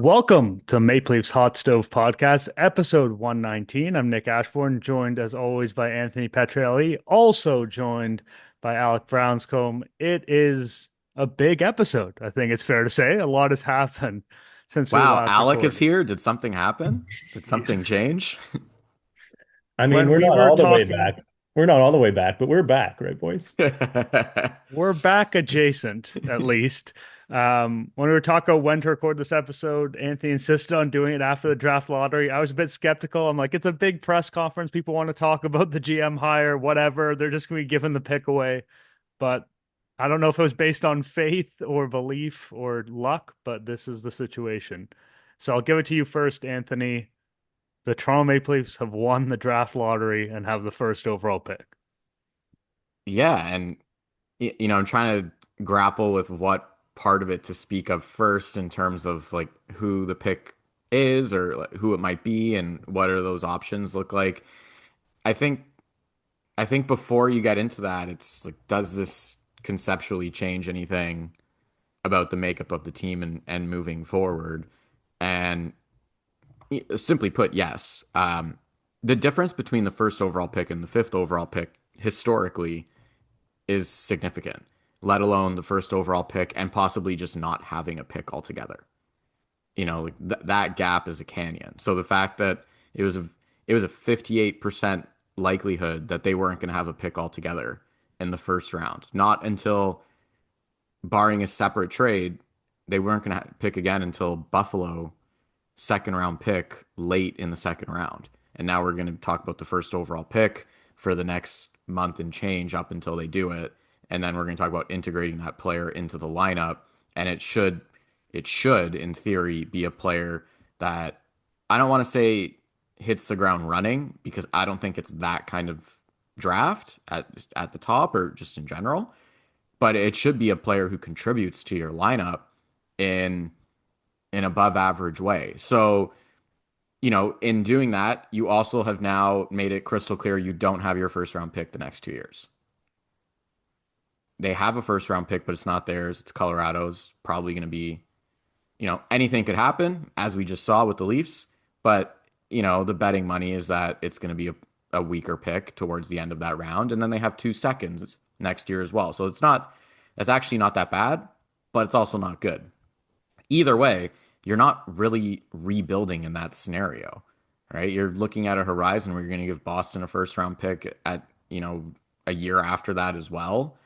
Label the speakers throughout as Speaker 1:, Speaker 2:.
Speaker 1: Welcome to Maple Leafs Hot Stove Podcast, episode 119. I'm Nick Ashbourne, joined as always by Anthony Petrelli, also joined by Alec Brownscombe. It is a big episode, I think it's fair to say. A lot has happened since we
Speaker 2: Wow,
Speaker 1: last
Speaker 2: Alec is
Speaker 1: recorded.
Speaker 2: here. Did something happen? Did something change?
Speaker 3: I mean,
Speaker 1: When
Speaker 3: we're
Speaker 1: we
Speaker 3: not
Speaker 1: were
Speaker 3: all the way
Speaker 1: talking,
Speaker 3: back. We're not all the way back, but we're back, right, boys?
Speaker 1: we're back adjacent, at least. When we were talking about when to record this episode, Anthony insisted on doing it after the draft lottery. I was a bit skeptical. I'm like, it's a big press conference. People want to talk about the GM hire, whatever. They're just going to be giving the pick away. But I don't know if it was based on faith or belief or luck, but this is the situation. So I'll give it to you first, Anthony. The Toronto Maple Leafs have won the draft lottery and have the first overall pick.
Speaker 2: Yeah, and I'm trying to grapple with what part of it to speak of first in terms of like who the pick is or like, who it might be and what are those options look like. I think I think before you get into that, it's like, does this conceptually change anything about the makeup of the team and moving forward? And simply put, yes. The difference between the first overall pick and the fifth overall pick historically is significant, let alone the first overall pick and possibly just not having a pick altogether. Like that gap is a canyon. So the fact that it was a 58% likelihood that they weren't going to have a pick altogether in the first round. Not until, barring a separate trade, they weren't going to pick again until Buffalo second round pick late in the second round. And now we're going to talk about the first overall pick for the next month and change up until they do it. And then we're going to talk about integrating that player into the lineup. And it should, in theory, be a player that I don't want to say hits the ground running because I don't think it's that kind of draft at the top or just in general. But it should be a player who contributes to your lineup in an above average way. So, in doing that, you also have now made it crystal clear you don't have your first round pick the next 2 years. They have a first round pick, but it's not theirs. It's Colorado's. Probably going to be, anything could happen, as we just saw with the Leafs. But, the betting money is that it's going to be a weaker pick towards the end of that round. And then they have 2 seconds next year as well. So it's actually not that bad, but it's also not good. Either way, you're not really rebuilding in that scenario, right? You're looking at a horizon where you're going to give Boston a first round pick at, a year after that as well.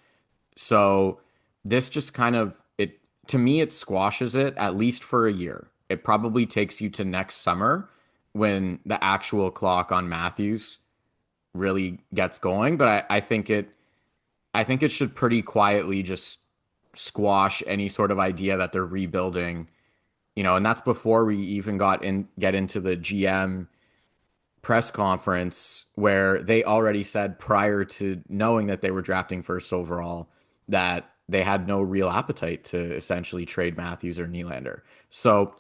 Speaker 2: So this just kind of to me it squashes it at least for a year. It probably takes you to next summer when the actual clock on Matthews really gets going, but I think it should pretty quietly just squash any sort of idea that they're rebuilding, and that's before we even get into the GM press conference where they already said prior to knowing that they were drafting first overall that they had no real appetite to essentially trade Matthews or Nylander. So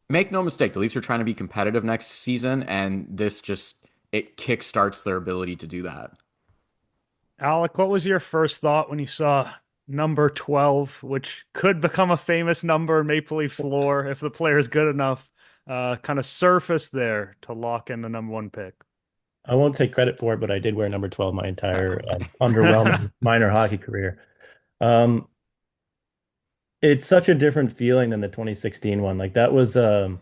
Speaker 2: make no mistake, the Leafs are trying to be competitive next season, and this just it kickstarts their ability to do that.
Speaker 1: Alec, what was your first thought when you saw number 12, which could become a famous number in Maple Leafs lore if the player is good enough, kind of surface there to lock in the number one pick?
Speaker 3: I won't take credit for it, but I did wear number 12 my entire underwhelming minor hockey career. Um, it's such a different feeling than the 2016 one. Like that was a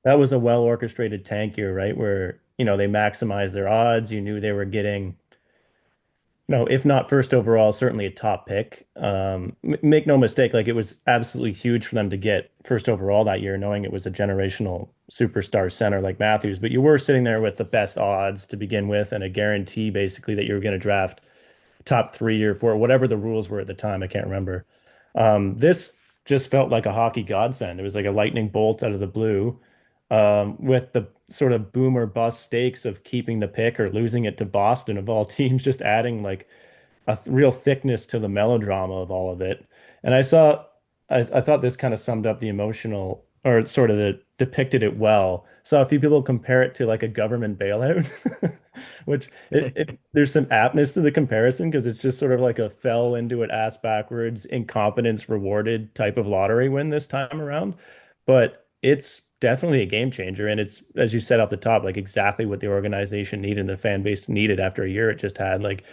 Speaker 3: well orchestrated tank year, right? Where, they maximized their odds. You knew they were getting, no, if not first overall, certainly a top pick. Make no mistake, like it was absolutely huge for them to get first overall that year, knowing it was a generational superstar center like Matthews. But you were sitting there with the best odds to begin with and a guarantee basically that you were going to draft top 3 or 4, whatever the rules were at the time. I can't remember. This just felt like a hockey godsend. It was like a lightning bolt out of the blue, with the sort of boom or bust stakes of keeping the pick or losing it to Boston of all teams, just adding like a real thickness to the melodrama of all of it. And I thought this kind of summed up the emotional or sort of depicted it well. Saw a few people compare it to like a government bailout, which there's some aptness to the comparison because it's just sort of like a fell into it ass backwards, incompetence rewarded type of lottery win this time around. but it's definitely a game changer. And it's, as you said off the top, like exactly what the organization needed and the fan base needed after a year it just had. Like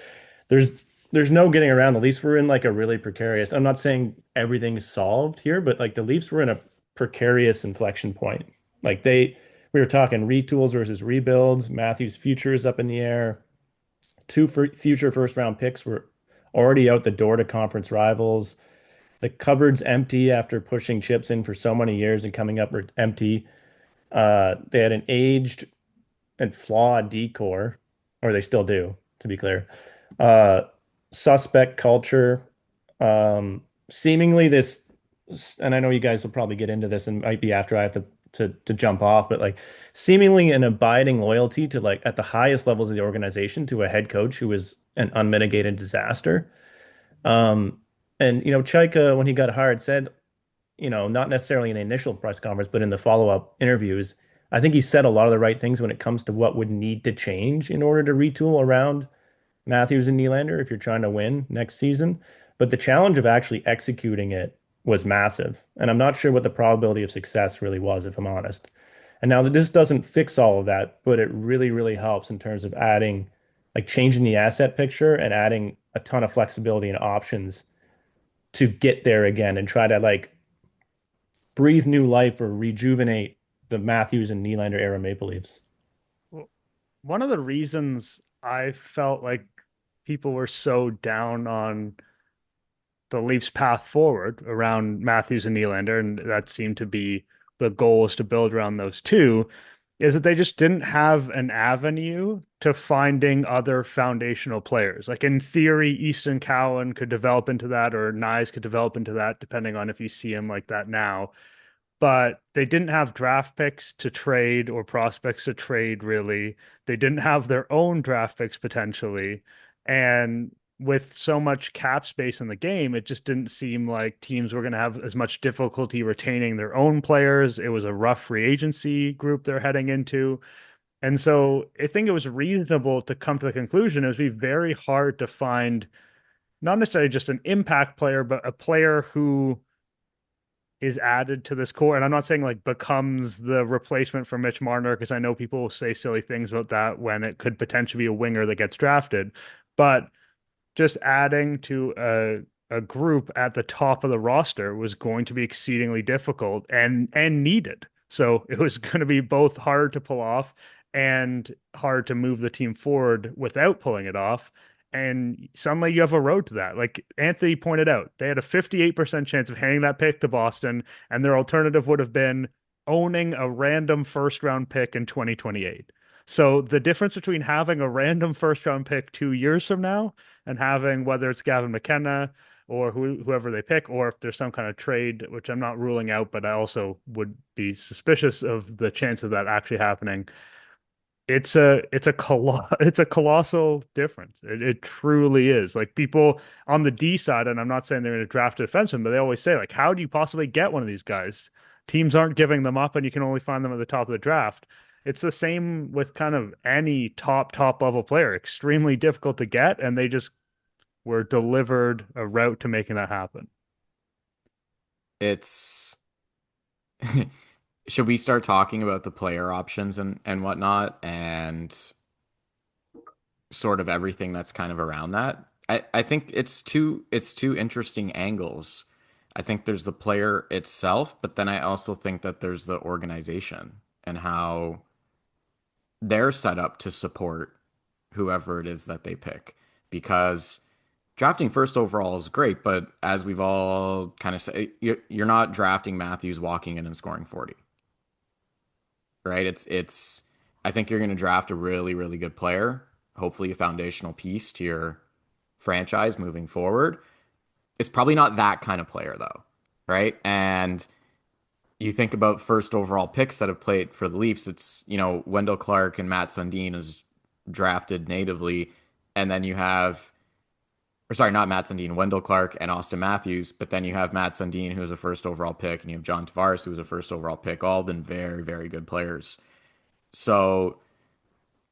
Speaker 3: there's there's no getting around. The Leafs were in like a really precarious. I'm not saying everything's solved here, but like the Leafs were in a precarious inflection point. Like we were talking retools versus rebuilds. Matthews' future is up in the air. Two future first round picks were already out the door to conference rivals. The cupboard's empty after pushing chips in for so many years and coming up empty. They had an aged and flawed decor, or they still do, to be clear. Uh, Suspect culture. Seemingly this, and I know you guys will probably get into this and might be after I have to jump off, but like seemingly an abiding loyalty to like at the highest levels of the organization to a head coach who is an unmitigated disaster. Um, and Chayka, when he got hired, said, not necessarily in the initial press conference, but in the follow-up interviews, I think he said a lot of the right things when it comes to what would need to change in order to retool around Matthews and Nylander if you're trying to win next season. But the challenge of actually executing it was massive. And I'm not sure what the probability of success really was, if I'm honest. And now that this doesn't fix all of that, but it really, really helps in terms of adding, like changing the asset picture and adding a ton of flexibility and options to get there again and try to like breathe new life or rejuvenate the Matthews and Nylander era Maple Leafs.
Speaker 1: Well, one of the reasons I felt like people were so down on the Leafs' path forward around Matthews and Nylander, and that seemed to be the goal, is to build around those two, is that they just didn't have an avenue to finding other foundational players. Like in theory, Easton Cowan could develop into that, or Nyes could develop into that, depending on if you see him like that now. But they didn't have draft picks to trade or prospects to trade, really. They didn't have their own draft picks potentially. And with so much cap space in the game, it just didn't seem like teams were going to have as much difficulty retaining their own players. It was a rough free agency group they're heading into. And so I think it was reasonable to come to the conclusion it would be very hard to find not necessarily just an impact player, but a player who is added to this core. And I'm not saying like becomes the replacement for Mitch Marner, because I know people will say silly things about that when it could potentially be a winger that gets drafted. But just adding to a group at the top of the roster was going to be exceedingly difficult and needed. So it was going to be both hard to pull off and hard to move the team forward without pulling it off. And suddenly you have a road to that. Like Anthony pointed out, they had a 58% chance of handing that pick to Boston, and their alternative would have been owning a random first round pick in 2028. So the difference between having a random first round pick 2 years from now and having, whether it's Gavin McKenna or whoever they pick, or if there's some kind of trade, which I'm not ruling out, but I also would be suspicious of the chance of that actually happening. It's a colossal difference. It truly is. Like people on the D side, and I'm not saying they're going to draft a defenseman, but they always say like, how do you possibly get one of these guys? Teams aren't giving them up, and you can only find them at the top of the draft. It's the same with kind of any top level player. Extremely difficult to get, and they just were delivered a route to making that happen.
Speaker 2: It's should we start talking about the player options and whatnot and sort of everything that's kind of around that? I think it's two interesting angles. I think there's the player itself, but then I also think that there's the organization and how they're set up to support whoever it is that they pick. Because drafting first overall is great, but as we've all kind of said, you're not drafting Matthews walking in and scoring 40, right? It's. I think you're going to draft a really, really good player, hopefully a foundational piece to your franchise moving forward. It's probably not that kind of player though, right? And you think about first overall picks that have played for the Leafs, it's, Wendell Clark and Matt Sundin is drafted natively. And then you have, or sorry, not Matt Sundin, Wendell Clark and Auston Matthews. But then you have Matt Sundin, who was a first overall pick, and you have John Tavares, who was a first overall pick. All been very, very good players. So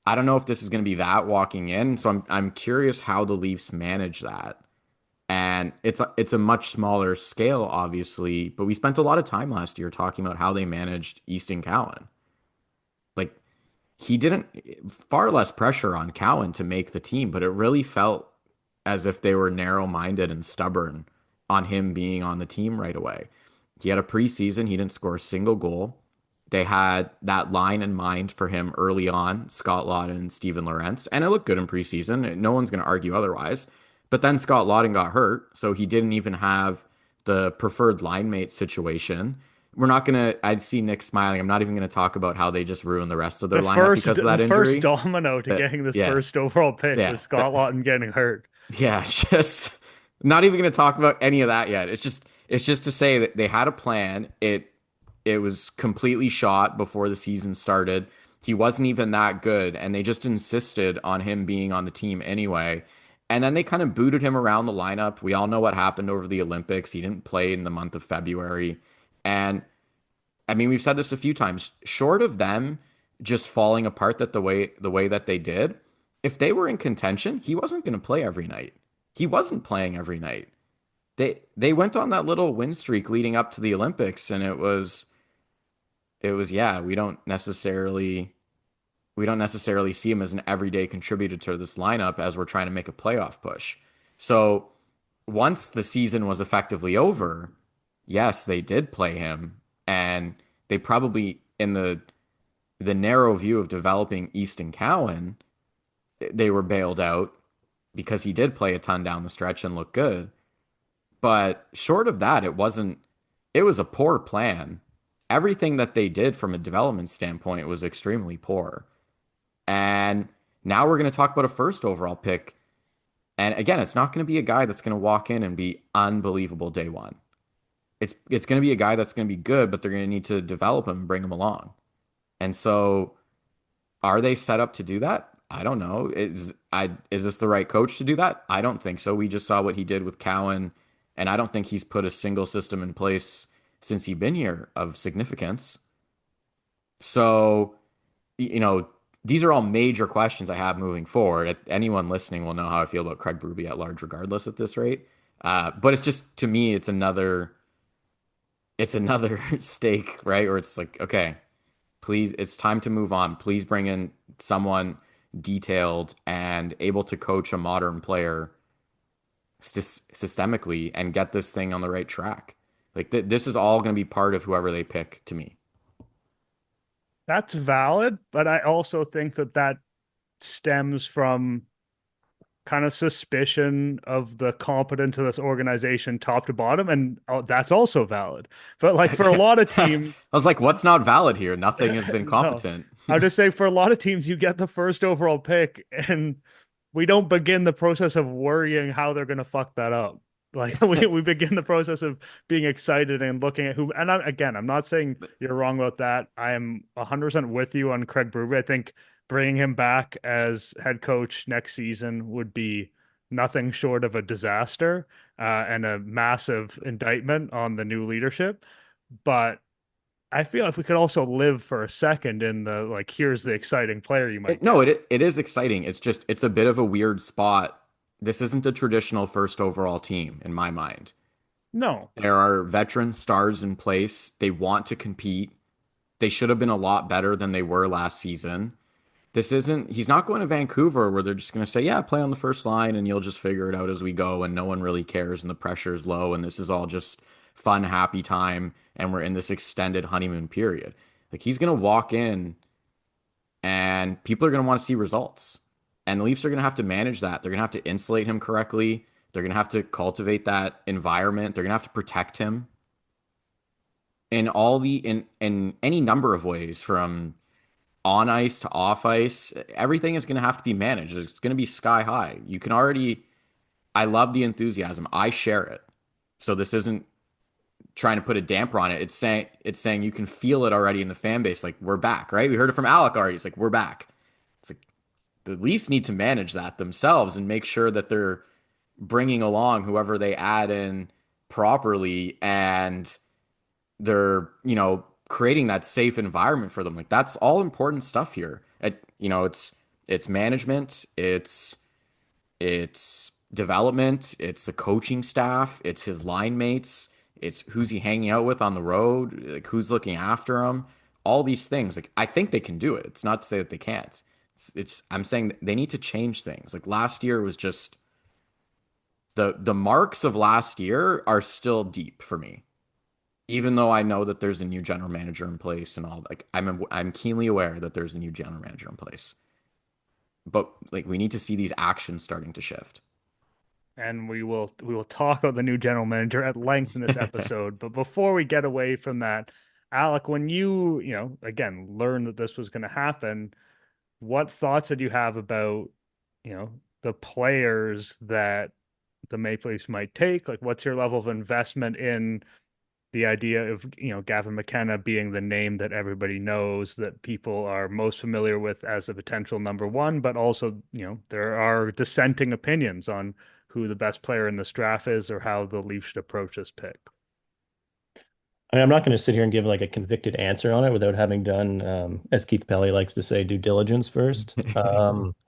Speaker 2: I don't know if this is going to be that walking in. So I'm curious how the Leafs manage that. And it's a much smaller scale, obviously, but we spent a lot of time last year talking about how they managed Easton Cowan. Like he didn't far less pressure on Cowan to make the team, but it really felt as if they were narrow-minded and stubborn on him being on the team right away. He had a preseason, he didn't score a single goal. They had that line in mind for him early on, Scott Lawton and Steven Lorentz, and it looked good in preseason. No one's going to argue otherwise. But then Scott Lawton got hurt, so he didn't even have the preferred line mate situation. We're not going to, I'd see Nick smiling. I'm not even going to talk about how they just ruined the rest of their lineup because of that
Speaker 1: The first
Speaker 2: injury.
Speaker 1: domino to
Speaker 2: But
Speaker 1: getting this
Speaker 2: yeah,
Speaker 1: first overall pick
Speaker 2: yeah,
Speaker 1: was Scott Lawton getting hurt.
Speaker 2: yeah, just not even going to talk about any of that yet. It's just to say that they had a plan. It was completely shot before the season started. He wasn't even that good, and they just insisted on him being on the team anyway. And then they kind of booted him around the lineup. We all know what happened over the Olympics. He didn't play in the month of February. And I mean, we've said this a few times, short of them just falling apart the way that they did, if they were in contention, he wasn't going to play every night. He wasn't playing every night. They went on that little win streak leading up to the Olympics, and it was yeah, we don't necessarily see him as an everyday contributor to this lineup as we're trying to make a playoff push. So once the season was effectively over, yes, they did play him, and they probably in the narrow view of developing Easton Cowan, they were bailed out because he did play a ton down the stretch and look good. But short of that, it was a poor plan. Everything that they did from a development standpoint was extremely poor. And now we're going to talk about a first overall pick. And again, it's not going to be a guy that's going to walk in and be unbelievable day one. It's going to be a guy that's going to be good, but they're going to need to develop him and bring him along. And so are they set up to do that? I don't know. Is this the right coach to do that? I don't think so. We just saw what he did with Cowan, and I don't think he's put a single system in place since he's been here of significance. So, these are all major questions I have moving forward. Anyone listening will know how I feel about Craig Berube at large, regardless at this rate. But it's just, to me, it's another stake, right? Where it's like, okay, please, it's time to move on. Please bring in someone detailed and able to coach a modern player systemically and get this thing on the right track. Like this is all going to be part of whoever they pick to me.
Speaker 1: That's valid, but I also think that stems from kind of suspicion of the competence of this organization top to bottom, and that's also valid. But like for a lot of
Speaker 2: I
Speaker 1: teams,
Speaker 2: was like, what's not valid here? Nothing has been
Speaker 1: no,
Speaker 2: competent.
Speaker 1: I'll just say for a lot of teams, you get the first overall pick, and we don't begin the process of worrying how they're going to fuck that up. Like we begin the process of being excited and looking at who. And I'm not saying you're wrong about that. I am 100% with you on Craig Berube. I think bringing him back as head coach next season would be nothing short of a disaster and a massive indictment on the new leadership. But I feel if we could also live for a second in the like, here's the exciting player you might
Speaker 2: No,
Speaker 1: get.
Speaker 2: it is exciting. It's a bit of a weird spot. This isn't a traditional first overall team in my mind.
Speaker 1: No,
Speaker 2: There are veteran stars in place. They want to compete. They should have been a lot better than they were last season. He's not going to Vancouver where they're just going to say, yeah, play on the first line and you'll just figure it out as we go and no one really cares and the pressure's low and this is all just fun, happy time and we're in this extended honeymoon period. Like he's going to walk in and people are going to want to see results. And the Leafs are going to have to manage that. They're going to have to insulate him correctly. They're going to have to cultivate that environment. They're going to have to protect him in any number of ways, from on ice to off ice. Everything is going to have to be managed. It's going to be sky high. I love the enthusiasm. I share it. So this isn't trying to put a damper on it. It's saying you can feel it already in the fan base. Like we're back, right? We heard it from Alec already. It's like, we're back. It's like the Leafs need to manage that themselves and make sure that they're bringing along whoever they add in properly and they're, creating that safe environment for them. Like that's all important stuff here. It's management, it's development, it's the coaching staff, it's his line mates, it's who's he hanging out with on the road, like who's looking after him, all these things. Like I think they can do it. It's not to say that they can't. It's I'm saying that they need to change things. Like last year was just the marks of last year are still deep for me. Even though I know that there's a new general manager in place and all, like I'm keenly aware that there's a new general manager in place. But like we need to see these actions starting to shift.
Speaker 1: And we will talk about the new general manager at length in this episode. But before we get away from that, Alec, when you again learned that this was going to happen, what thoughts did you have about, the players that the Maple Leafs might take? Like, what's your level of investment in the idea of, Gavin McKenna being the name that everybody knows, that people are most familiar with as a potential number one, but also, there are dissenting opinions on who the best player in this draft is or how the Leafs should approach this pick.
Speaker 3: I mean, I'm not going to sit here and give like a convicted answer on it without having done, as Keith Pelly likes to say, due diligence first.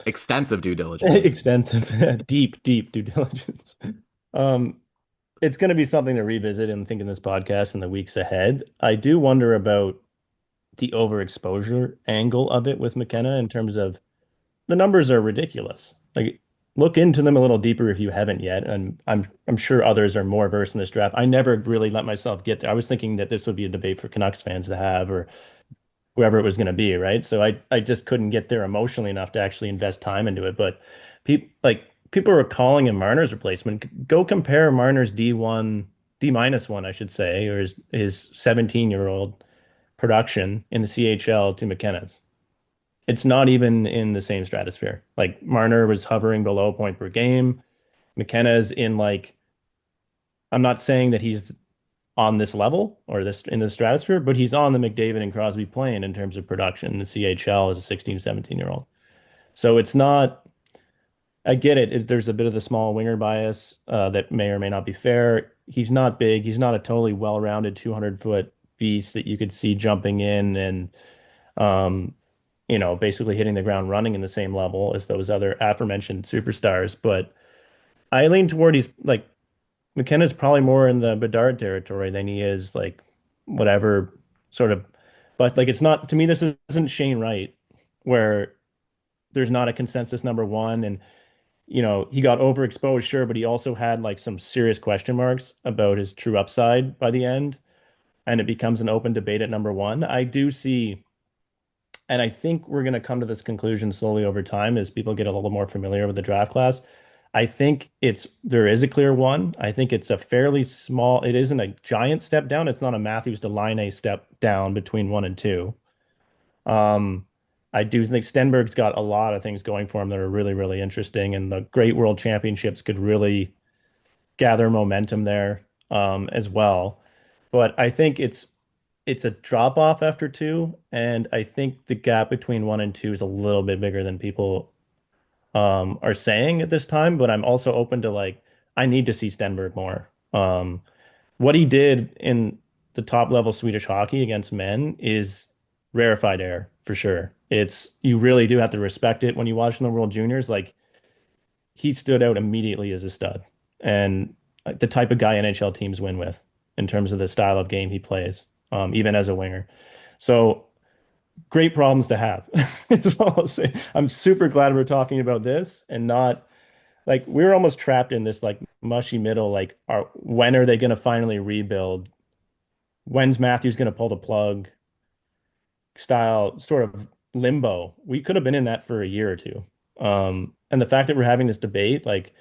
Speaker 2: Extensive due diligence.
Speaker 3: Extensive, deep due diligence. Um, it's going to be something to revisit and think in this podcast in the weeks ahead. I do wonder about the overexposure angle of it with McKenna in terms of the numbers are ridiculous. Like look into them a little deeper if you haven't yet. And I'm sure others are more versed in this draft. I never really let myself get there. I was thinking that this would be a debate for Canucks fans to have or whoever it was going to be, right? So I just couldn't get there emotionally enough to actually invest time into it. But people were calling him Marner's replacement. Go compare Marner's D1, D-1, I should say, or his 17-year-old production in the CHL to McKenna's. It's not even in the same stratosphere. Like Marner was hovering below a point per game. McKenna's in like, I'm not saying that he's on this level or this in the stratosphere, but he's on the McDavid and Crosby plane in terms of production in the CHL as a 16, 17-year-old. So it's not, I get it. There's a bit of the small winger bias that may or may not be fair. He's not big. He's not a totally well-rounded 200-foot beast that you could see jumping in and, basically hitting the ground running in the same level as those other aforementioned superstars. But I lean toward he's like McKenna's probably more in the Bedard territory than he is like whatever sort of, but like it's not to me, this isn't Shane Wright where there's not a consensus number one. And, he got overexposed, sure, but he also had like some serious question marks about his true upside by the end. And it becomes an open debate at number one. I do see, and I think we're going to come to this conclusion slowly over time as people get a little more familiar with the draft class. I think there is a clear one. I think it's a fairly small, it isn't a giant step down. It's not a Matthews to Line step down between one and two. I do think Stenberg's got a lot of things going for him that are really, really interesting, and the Great World Championships could really gather momentum there as well. But I think it's a drop off after two, and I think the gap between one and two is a little bit bigger than people are saying at this time. But I'm also open to like I need to see Stenberg more. What he did in the top level Swedish hockey against men is rarefied air for sure. You really do have to respect it when you watch in the World Juniors. Like he stood out immediately as a stud and like, the type of guy NHL teams win with in terms of the style of game he plays, even as a winger. So great problems to have. Is all I'll say. I'm super glad we're talking about this and not like we're almost trapped in this like mushy middle. Like, when are they going to finally rebuild? When's Matthews going to pull the plug? Style sort of limbo. We could have been in that for a year or two. And the fact that we're having this debate, like,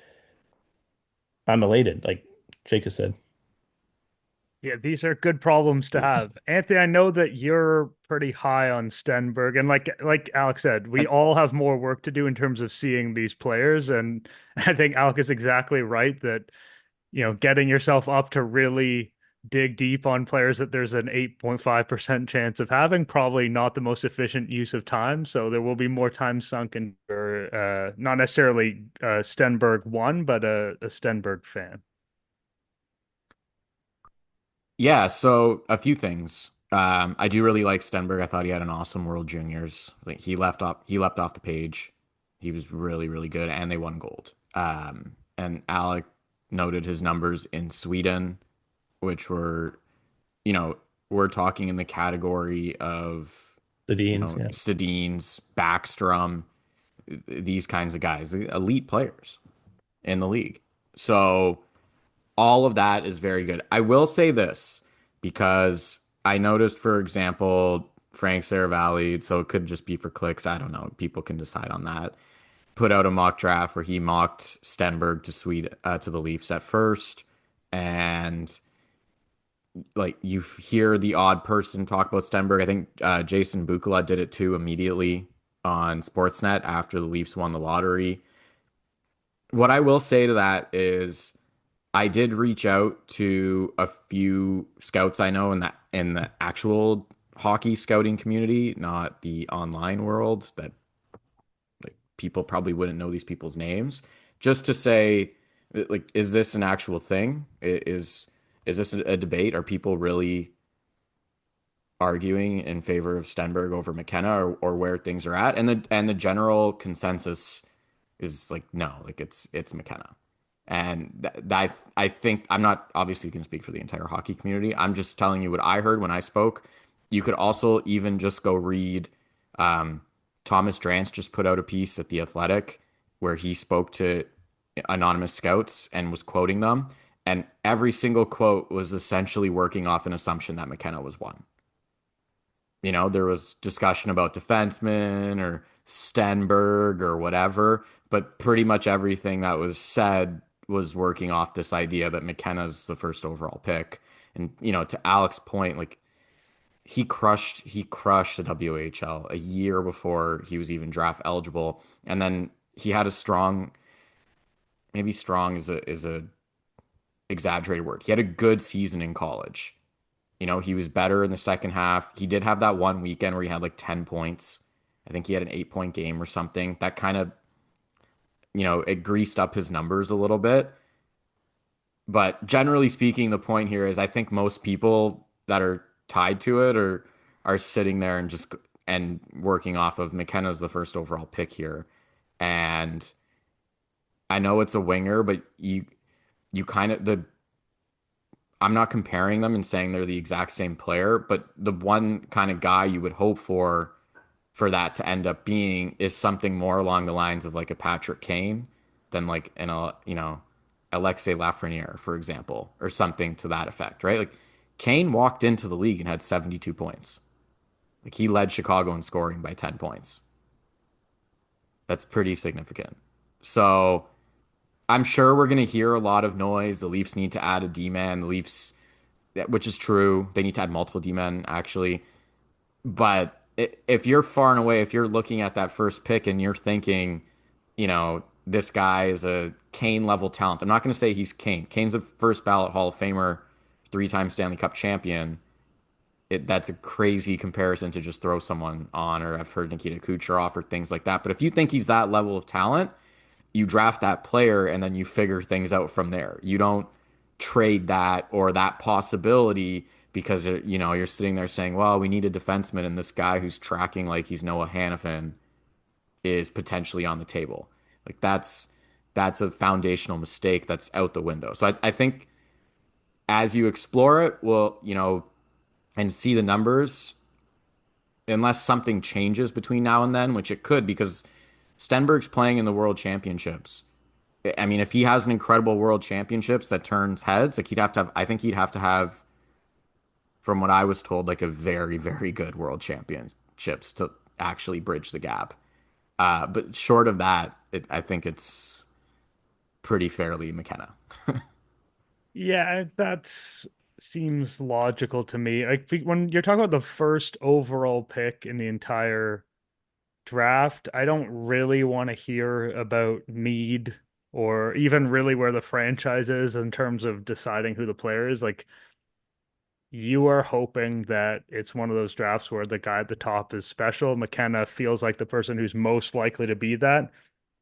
Speaker 3: I'm elated, like Chayka said.
Speaker 1: Yeah, these are good problems to have. Anthony, I know that you're pretty high on Stenberg, and like Alex said, we all have more work to do in terms of seeing these players. And I think Alex is exactly right that, getting yourself up to really dig deep on players that there's an 8.5% chance of having, probably not the most efficient use of time. So there will be more time sunk in not necessarily Stenberg one, but a Stenberg fan.
Speaker 2: Yeah, so a few things. I do really like Stenberg. I thought he had an awesome World Juniors. Like he leapt off the page. He was really, really good, and they won gold. and Alec noted his numbers in Sweden, which were, you know, we're talking in the category of,
Speaker 3: The Deans, yeah.
Speaker 2: Sedin's, Backstrom, these kinds of guys, the elite players in the league. So all of that is very good. I will say this because I noticed, for example, Frank Saravalli, so it could just be for clicks. I don't know. People can decide on that. Put out a mock draft where he mocked Stenberg to to the Leafs at first, and like you hear the odd person talk about Stenberg. I think Jason Bukala did it too immediately on Sportsnet after the Leafs won the lottery. What I will say to that is I did reach out to a few scouts I know in the actual hockey scouting community, not the online worlds that like people probably wouldn't know these people's names, just to say like is this an actual thing? Is this a debate? Are people really arguing in favor of Stenberg over McKenna or where things are at? And the general consensus is like no, like it's McKenna. And I think I'm not obviously can speak for the entire hockey community. I'm just telling you what I heard when I spoke. You could also even just go read Thomas Drance just put out a piece at The Athletic where he spoke to anonymous scouts and was quoting them. And every single quote was essentially working off an assumption that McKenna was one. There was discussion about defensemen or Stenberg or whatever, but pretty much everything that was said was working off this idea that McKenna's the first overall pick. And, to Alex's point, like he crushed the WHL a year before he was even draft eligible. And then he had maybe strong is a exaggerated word. He had a good season in college. He was better in the second half. He did have that one weekend where he had like 10 points. I think he had an 8-point game or something. That kind of, it greased up his numbers a little bit. But generally speaking, the point here is I think most people that are tied to it are sitting there and working off of McKenna's the first overall pick here. And I know it's a winger, but you kind of I'm not comparing them and saying they're the exact same player, but the one kind of guy you would hope for that to end up being is something more along the lines of like a Patrick Kane than like Alexei Lafreniere, for example, or something to that effect, right? Like Kane walked into the league and had 72 points. Like he led Chicago in scoring by 10 points. That's pretty significant. So I'm sure we're going to hear a lot of noise. The Leafs need to add a D-man. The Leafs, which is true, they need to add multiple D-men actually. But if you're far and away, if you're looking at that first pick and you're thinking, this guy is a Kane level talent. I'm not going to say he's Kane. Kane's a first ballot Hall of Famer, 3-time Stanley Cup champion. That's a crazy comparison to just throw someone on, or I've heard Nikita Kucherov or things like that. But if you think he's that level of talent, you draft that player and then you figure things out from there. You don't trade that or that possibility because you're sitting there saying, well, we need a defenseman and this guy who's tracking like he's Noah Hannafin is potentially on the table. Like that's a foundational mistake that's out the window. So I think as you explore it, well, and see the numbers, unless something changes between now and then, which it could because Stenberg's playing in the World Championships. I mean, if he has an incredible World Championships that turns heads, like I think he'd have to have, from what I was told, like a very, very good World Championships to actually bridge the gap. But short of that, I think it's pretty fairly McKenna.
Speaker 1: Yeah, that seems logical to me. Like when you're talking about the first overall pick in the entire draft, I don't really want to hear about need or even really where the franchise is in terms of deciding who the player is. Like you are hoping that it's one of those drafts where the guy at the top is special. McKenna feels like the person who's most likely to be that.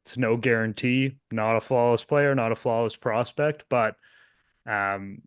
Speaker 1: It's no guarantee, not a flawless player, not a flawless prospect, but um,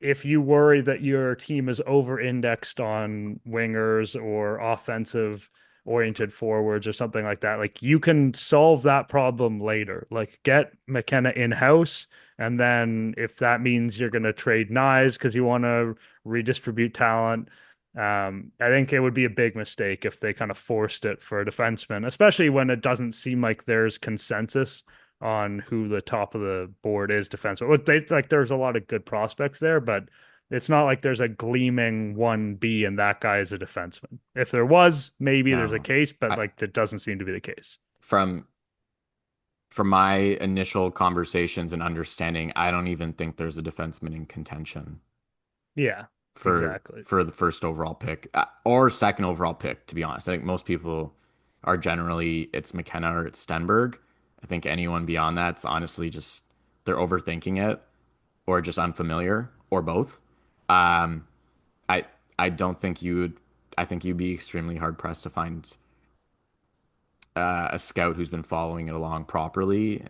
Speaker 1: if you worry that your team is over indexed on wingers or offensive oriented forwards or something like that. Like you can solve that problem later. Like get McKenna in-house, and then if that means you're going to trade Nyes because you want to redistribute talent, I think it would be a big mistake if they kind of forced it for a defenseman, especially when it doesn't seem like there's consensus on who the top of the board is defenseman. They like there's a lot of good prospects there, but it's not like there's a gleaming 1B and that guy is a defenseman. If there was, maybe there's a
Speaker 2: No,
Speaker 1: case, but
Speaker 2: I,
Speaker 1: like that doesn't seem to be the case.
Speaker 2: from my initial conversations and understanding, I don't even think there's a defenseman in contention
Speaker 1: Yeah,
Speaker 2: for
Speaker 1: exactly.
Speaker 2: the first overall pick or second overall pick, to be honest. I think most people are generally it's McKenna or it's Stenberg. I think anyone beyond that's honestly just they're overthinking it or just unfamiliar or both. Um, I I don't think you would. I think you'd be extremely hard pressed to find a scout who's been following it along properly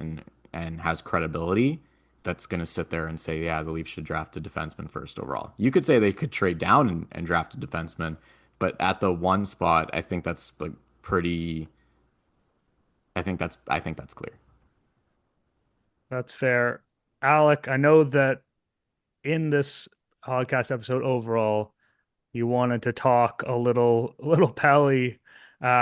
Speaker 2: and has credibility that's going to sit there and say, yeah, the Leafs should draft a defenseman first overall. You could say they could trade down and draft a defenseman, but at the one spot, I think that's like pretty. I think that's clear.
Speaker 1: That's fair. Alec, I know that in this podcast episode overall, you wanted to talk a little Pelly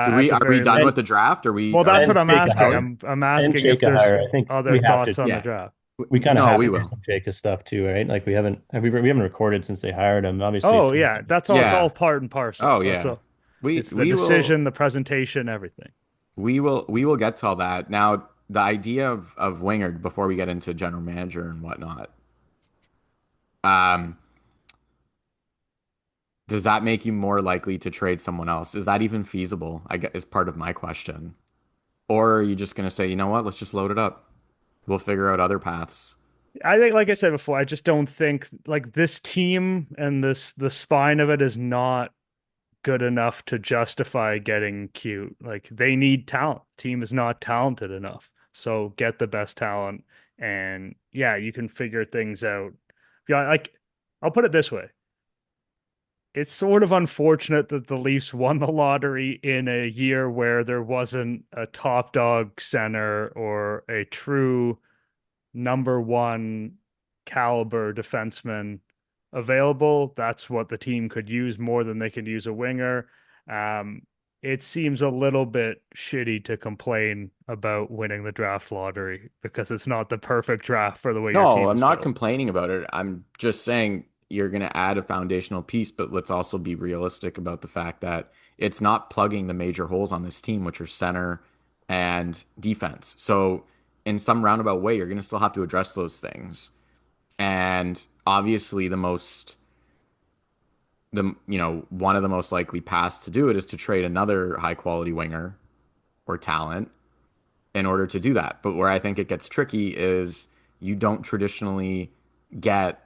Speaker 1: at the
Speaker 2: Are we
Speaker 1: very
Speaker 2: done
Speaker 1: least.
Speaker 3: And
Speaker 2: with the draft?
Speaker 1: Well,
Speaker 2: Are
Speaker 1: that's
Speaker 2: we
Speaker 1: what
Speaker 3: and
Speaker 1: I'm
Speaker 3: Chayka
Speaker 1: asking.
Speaker 3: hire.
Speaker 1: I'm
Speaker 3: And
Speaker 1: asking if
Speaker 3: Chayka
Speaker 1: there's
Speaker 3: hire. I think
Speaker 1: other
Speaker 3: we have to.
Speaker 1: thoughts on the
Speaker 2: yeah.
Speaker 1: draft.
Speaker 3: We kind of
Speaker 2: No,
Speaker 3: have
Speaker 2: we
Speaker 3: to do
Speaker 2: will.
Speaker 3: some Chayka stuff too, right? Like we haven't recorded since they hired him. Obviously, it
Speaker 1: Oh
Speaker 3: feels
Speaker 1: yeah,
Speaker 3: like
Speaker 1: that's all. It's all
Speaker 2: Yeah.
Speaker 1: part and parcel.
Speaker 2: Oh
Speaker 1: That's
Speaker 2: yeah.
Speaker 1: all. It's the
Speaker 2: We will
Speaker 1: decision, the presentation, everything.
Speaker 2: we will get to all that. Now, the idea of Wingard before we get into general manager and whatnot. Um, does that make you more likely to trade someone else? Is that even feasible? I guess is part of my question. Or are you just gonna say, you know what, let's just load it up. We'll figure out other paths.
Speaker 1: I think, like I said before, I just don't think like this team and the spine of it is not good enough to justify getting cute. Like they need talent. Team is not talented enough. So get the best talent and yeah, you can figure things out. Yeah, like I'll put it this way. It's sort of unfortunate that the Leafs won the lottery in a year where there wasn't a top dog center or a true number one caliber defenseman available. That's what the team could use more than they could use a winger. Um, it seems a little bit shitty to complain about winning the draft lottery because it's not the perfect draft for the way your
Speaker 2: No,
Speaker 1: team
Speaker 2: I'm
Speaker 1: is
Speaker 2: not
Speaker 1: built.
Speaker 2: complaining about it. I'm just saying you're going to add a foundational piece, but let's also be realistic about the fact that it's not plugging the major holes on this team, which are center and defense. So, in some roundabout way, you're going to still have to address those things. And obviously, one of the most likely paths to do it is to trade another high quality winger or talent in order to do that. But where I think it gets tricky is you don't traditionally get,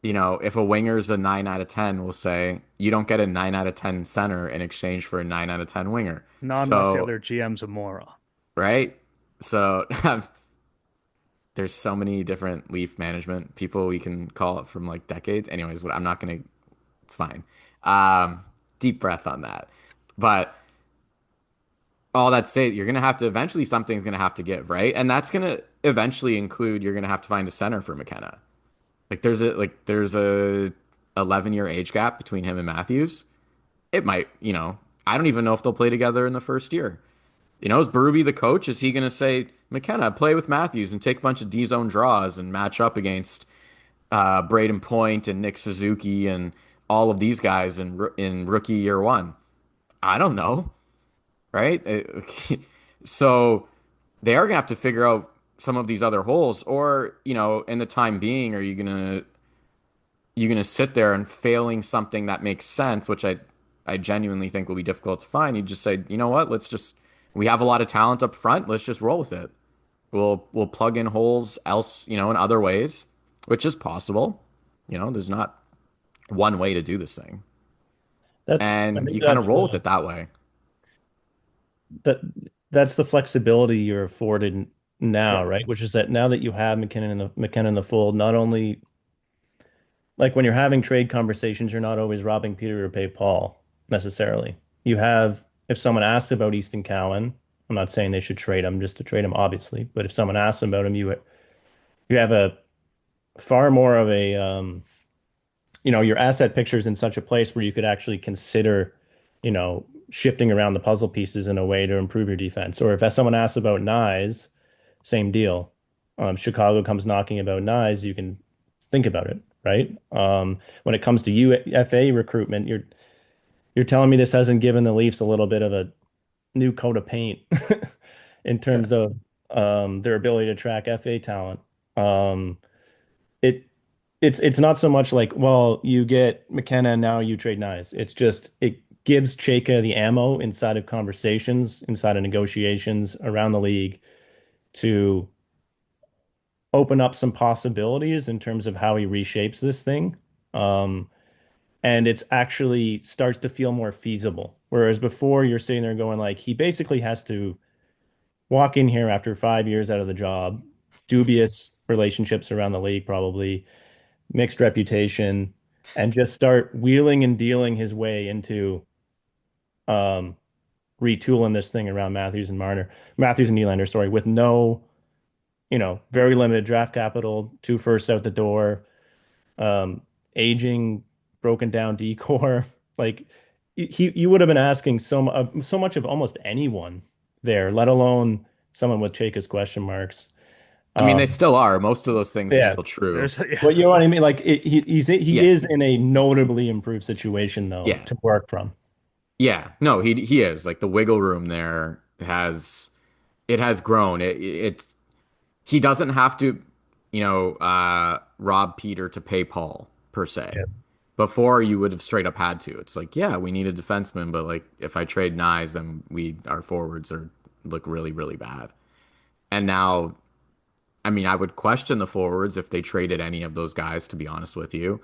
Speaker 2: if a winger's a 9 out of 10, we'll say you don't get a 9 out of 10 center in exchange for a 9 out of 10 winger.
Speaker 1: Not unless the
Speaker 2: So,
Speaker 1: other GM's a moron.
Speaker 2: right? So there's so many different Leaf management people we can call it from like decades. Anyways, I'm not going to, it's fine. Um, Deep breath on that. But all that said, you're gonna have to eventually something's gonna have to give, right? And that's gonna eventually include you're gonna have to find a center for McKenna. There's a 11-year age gap between him and Matthews. It might, I don't even know if they'll play together in the first year. Is Berube the coach? Is he gonna say McKenna play with Matthews and take a bunch of D zone draws and match up against Braden Point and Nick Suzuki and all of these guys in rookie year one? I don't know, right? So they are gonna have to figure out some of these other holes, or in the time being, are you gonna sit there and failing something that makes sense, which I genuinely think will be difficult to find. You just say, you know what, we have a lot of talent up front, let's just roll with it. We'll plug in holes else, in other ways, which is possible. There's not one way to do this thing,
Speaker 3: I
Speaker 2: and
Speaker 3: think
Speaker 2: you kind of
Speaker 3: that's
Speaker 2: roll with it that way.
Speaker 3: that that's the flexibility you're afforded now,
Speaker 2: Yeah.
Speaker 3: right? Which is that now that you have McKenna in the fold, not only like when you're having trade conversations, you're not always robbing Peter to pay Paul necessarily. You have if someone asks about Easton Cowan, I'm not saying they should trade him just to trade him, obviously, but if someone asks about him, you have a far more of a your asset picture is in such a place where you could actually consider, shifting around the puzzle pieces in a way to improve your defense. Or if someone asks about Nyes, same deal. Chicago comes knocking about Nyes, you can think about it, right? When it comes to UFA recruitment, you're telling me this hasn't given the Leafs a little bit of a new coat of paint in
Speaker 2: Yeah.
Speaker 3: terms of their ability to track FA talent. Um, it it's not so much like, well, you get McKenna and now you trade Nyes. It's just it gives Chayka the ammo inside of conversations, inside of negotiations around the league to open up some possibilities in terms of how he reshapes this thing. Um, and it's actually starts to feel more feasible. Whereas before you're sitting there going like, he basically has to walk in here after 5 years out of the job, dubious relationships around the league, probably mixed reputation, and just start wheeling and dealing his way into um, retooling this thing around Matthews and Nylander, sorry, with no, very limited draft capital, two firsts out the door, um, aging, broken down decor. Like you would have been asking so much of almost anyone there, let alone someone with Chayka's question marks.
Speaker 2: I mean, they
Speaker 3: Um,
Speaker 2: still are. Most of those things are
Speaker 3: yeah,
Speaker 2: still true.
Speaker 1: Yeah.
Speaker 3: but you know what I mean? Like he
Speaker 2: Yeah.
Speaker 3: is in a notably improved situation though
Speaker 2: Yeah.
Speaker 3: to work from.
Speaker 2: Yeah. No, he is. Like the wiggle room there has grown. He doesn't have to, rob Peter to pay Paul per se.
Speaker 3: Yeah.
Speaker 2: Before you would have straight up had to. It's like, yeah, we need a defenseman, but like if I trade Nyes, then our forwards are look really, really bad. And now, I mean, I would question the forwards if they traded any of those guys, to be honest with you.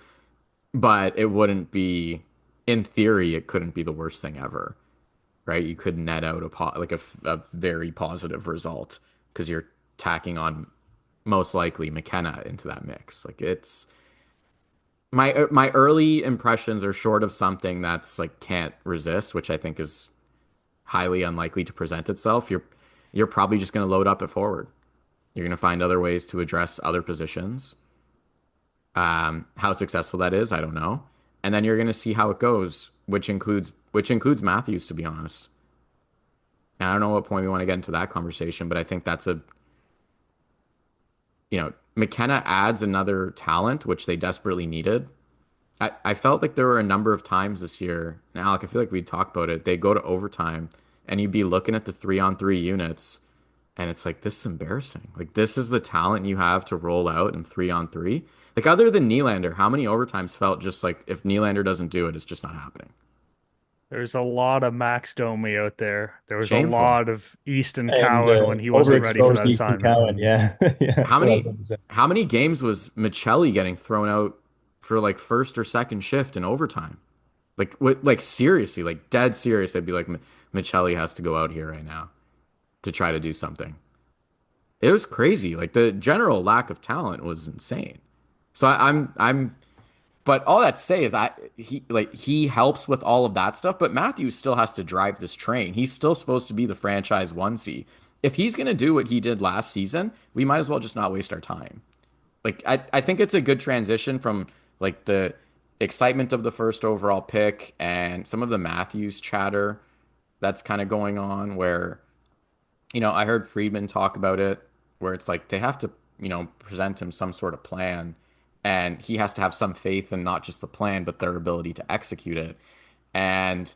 Speaker 2: But it wouldn't be, in theory, it couldn't be the worst thing ever, right? You could net out a very positive result because you're tacking on most likely McKenna into that mix. Like it's my early impressions are short of something that's like can't resist, which I think is highly unlikely to present itself. You're probably just going to load up at forward. You're going to find other ways to address other positions. How successful that is, I don't know. And then you're going to see how it goes, which includes Matthews, to be honest. And I don't know what point we want to get into that conversation, but I think McKenna adds another talent, which they desperately needed. I felt like there were a number of times this year, and Alec, I feel like we talked about it. They go to overtime, and you'd be looking at the 3-on-3 units, and it's like, this is embarrassing. Like, this is the talent you have to roll out in 3-on-3. Like, other than Nylander, how many overtimes felt just like if Nylander doesn't do it, it's just not happening?
Speaker 1: There's a lot of Max Domi out there. There was a
Speaker 2: Shameful.
Speaker 1: lot of Easton
Speaker 3: And
Speaker 1: Cowan when he wasn't ready for
Speaker 3: overexposed
Speaker 1: that
Speaker 3: Easton
Speaker 1: assignment.
Speaker 3: Cowan. Yeah. Yeah,
Speaker 2: How
Speaker 3: that's what I was
Speaker 2: many
Speaker 3: going to say.
Speaker 2: how many games was Michelli getting thrown out for like first or second shift in overtime? Like what? Like seriously, like dead serious. I'd be like, Michelli has to go out here right now to try to do something. It was crazy. Like the general lack of talent was insane. So but all that to say is he helps with all of that stuff, but Matthews still has to drive this train. He's still supposed to be the franchise 1C. If he's gonna do what he did last season, we might as well just not waste our time. Like I think it's a good transition from like the excitement of the first overall pick and some of the Matthews chatter that's kind of going on where, I heard Friedman talk about it, where it's like they have to, present him some sort of plan, and he has to have some faith in not just the plan, but their ability to execute it. And,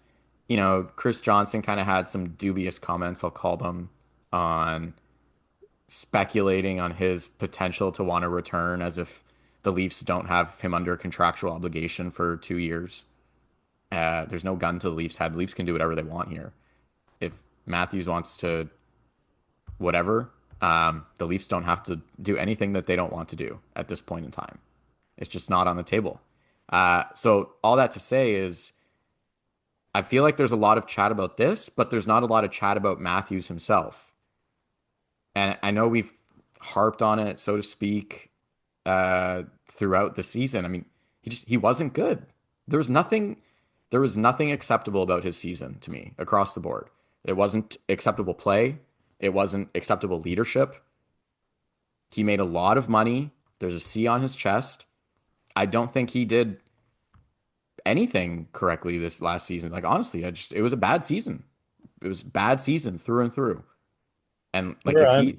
Speaker 2: Chris Johnson kind of had some dubious comments, I'll call them, on speculating on his potential to want to return as if the Leafs don't have him under contractual obligation for 2 years. There's no gun to the Leafs' head. The Leafs can do whatever they want here. If Matthews wants to whatever. The Leafs don't have to do anything that they don't want to do at this point in time. It's just not on the table. So all that to say is, I feel like there's a lot of chat about this, but there's not a lot of chat about Matthews himself. And I know we've harped on it, so to speak, throughout the season. I mean, he wasn't good. There was nothing. There was nothing acceptable about his season to me across the board. It wasn't acceptable play. It wasn't acceptable leadership. He made a lot of money. There's a C on his chest. I don't think he did anything correctly this last season. Like honestly, it was a bad season. It was a bad season through and through. And like
Speaker 3: Where
Speaker 2: if
Speaker 3: I'm
Speaker 2: he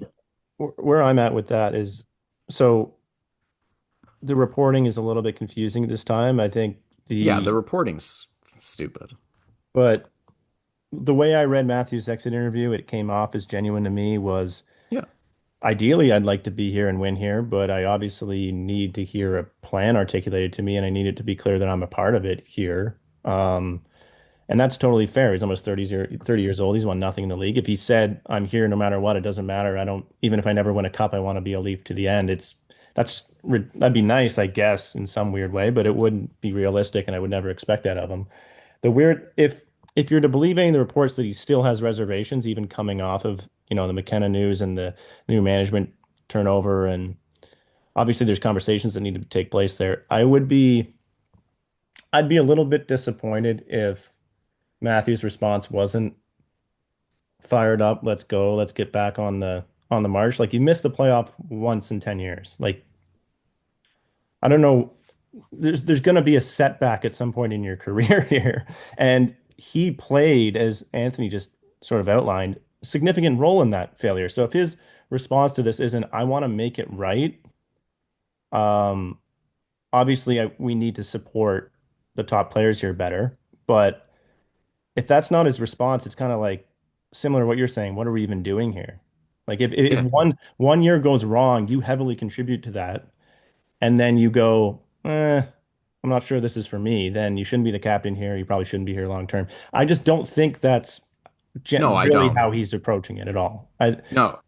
Speaker 3: where I'm at with that is, so the reporting is a little bit confusing this time. I think
Speaker 2: yeah, the
Speaker 3: the
Speaker 2: reporting's stupid.
Speaker 3: but the way I read Matthew's exit interview, it came off as genuine to me was,
Speaker 2: Yeah.
Speaker 3: ideally I'd like to be here and win here, but I obviously need to hear a plan articulated to me, and I need it to be clear that I'm a part of it here. And that's totally fair. He's almost 30 years old. He's won nothing in the league. If he said, I'm here no matter what, it doesn't matter. I don't, even if I never win a cup, I want to be a Leaf to the end. That'd be nice, I guess, in some weird way, but it wouldn't be realistic, and I would never expect that of him. The weird, if you're to believe any of the reports that he still has reservations, even coming off of, the McKenna news and the new management turnover, and obviously there's conversations that need to take place there. I'd be a little bit disappointed if Matthew's response wasn't fired up. Let's go. Let's get back on the march. Like, you missed the playoff once in 10 years. Like, I don't know. There's going to be a setback at some point in your career here. And he played, as Anthony just sort of outlined, a significant role in that failure. So if his response to this isn't, I want to make it right, um, obviously we need to support the top players here better. But if that's not his response, it's kind of like similar to what you're saying. What are we even doing here? Like, if
Speaker 2: Yeah.
Speaker 3: one year goes wrong, you heavily contribute to that, and then you go, I'm not sure this is for me, then you shouldn't be the captain here. You probably shouldn't be here long term. I just don't think that's
Speaker 2: No, I
Speaker 3: really
Speaker 2: don't.
Speaker 3: how he's approaching it at all.
Speaker 2: No,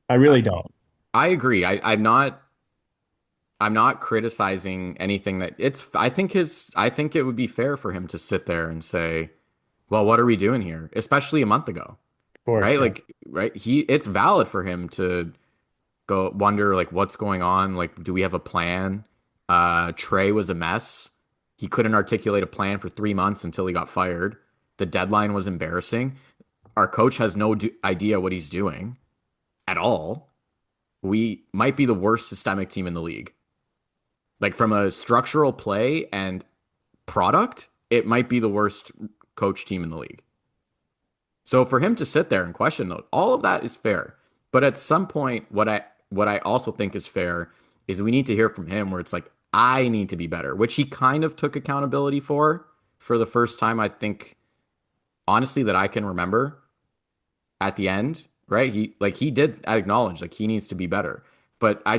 Speaker 3: I
Speaker 2: I,
Speaker 3: really don't.
Speaker 2: I agree. I'm not criticizing anything that it's I think it would be fair for him to sit there and say, well, what are we doing here? Especially a month ago,
Speaker 3: Of course,
Speaker 2: right?
Speaker 3: yeah.
Speaker 2: Like, right? It's valid for him to go wonder like what's going on. Like, do we have a plan? Trey was a mess. He couldn't articulate a plan for 3 months until he got fired. The deadline was embarrassing. Our coach has no idea what he's doing at all. We might be the worst systemic team in the league. Like from a structural play and product, it might be the worst coach team in the league. So for him to sit there and question those, all of that is fair. But at some point, what I also think is fair is we need to hear from him where it's like, I need to be better, which he kind of took accountability for the first time, I think, honestly, that I can remember at the end, right? He did acknowledge like he needs to be better. But I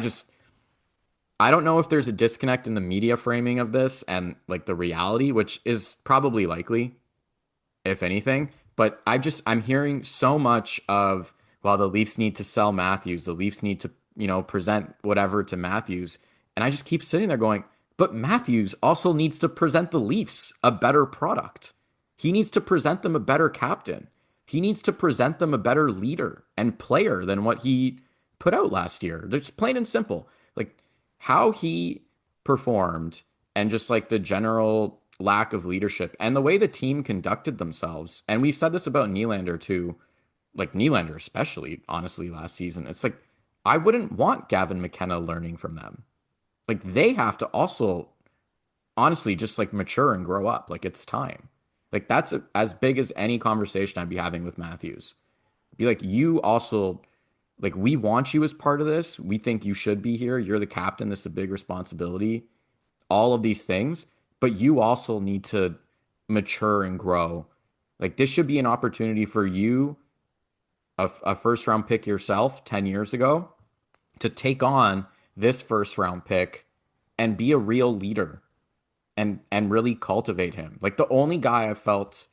Speaker 2: don't know if there's a disconnect in the media framing of this and like the reality, which is probably likely, if anything. But I'm hearing so much of, well, the Leafs need to sell Matthews. The Leafs need to, present whatever to Matthews. And I just keep sitting there going, but Matthews also needs to present the Leafs a better product. He needs to present them a better captain. He needs to present them a better leader and player than what he put out last year. They're just plain and simple. Like how he performed and just like the general lack of leadership and the way the team conducted themselves. And we've said this about Nylander too, like Nylander especially, honestly, last season. It's like I wouldn't want Gavin McKenna learning from them. Like they have to also honestly just like mature and grow up. Like it's time. Like that's as big as any conversation I'd be having with Matthews. Be like, you also, like, we want you as part of this. We think you should be here. You're the captain. This is a big responsibility. All of these things, but you also need to mature and grow. Like this should be an opportunity for you, a first round pick yourself 10 years ago, to take on this first round pick and be a real leader and really cultivate him. Like the only guy I felt,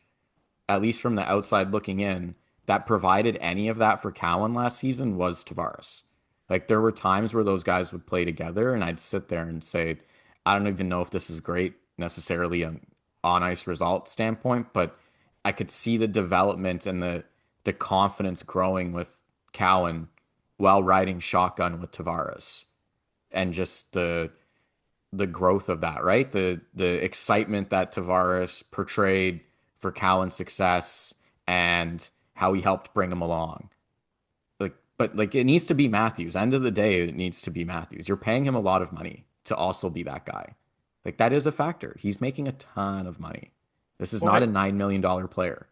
Speaker 2: at least from the outside looking in, that provided any of that for Cowan last season was Tavares. Like there were times where those guys would play together and I'd sit there and say, I don't even know if this is great necessarily on ice result standpoint, but I could see the development and the confidence growing with Cowan while riding shotgun with Tavares, and just the growth of that, right? The excitement that Tavares portrayed for Callan's success and how he helped bring him along. But like it needs to be Matthews. End of the day, it needs to be Matthews. You're paying him a lot of money to also be that guy. Like that is a factor. He's making a ton of money. This is
Speaker 1: Well,
Speaker 2: not a $9 million player.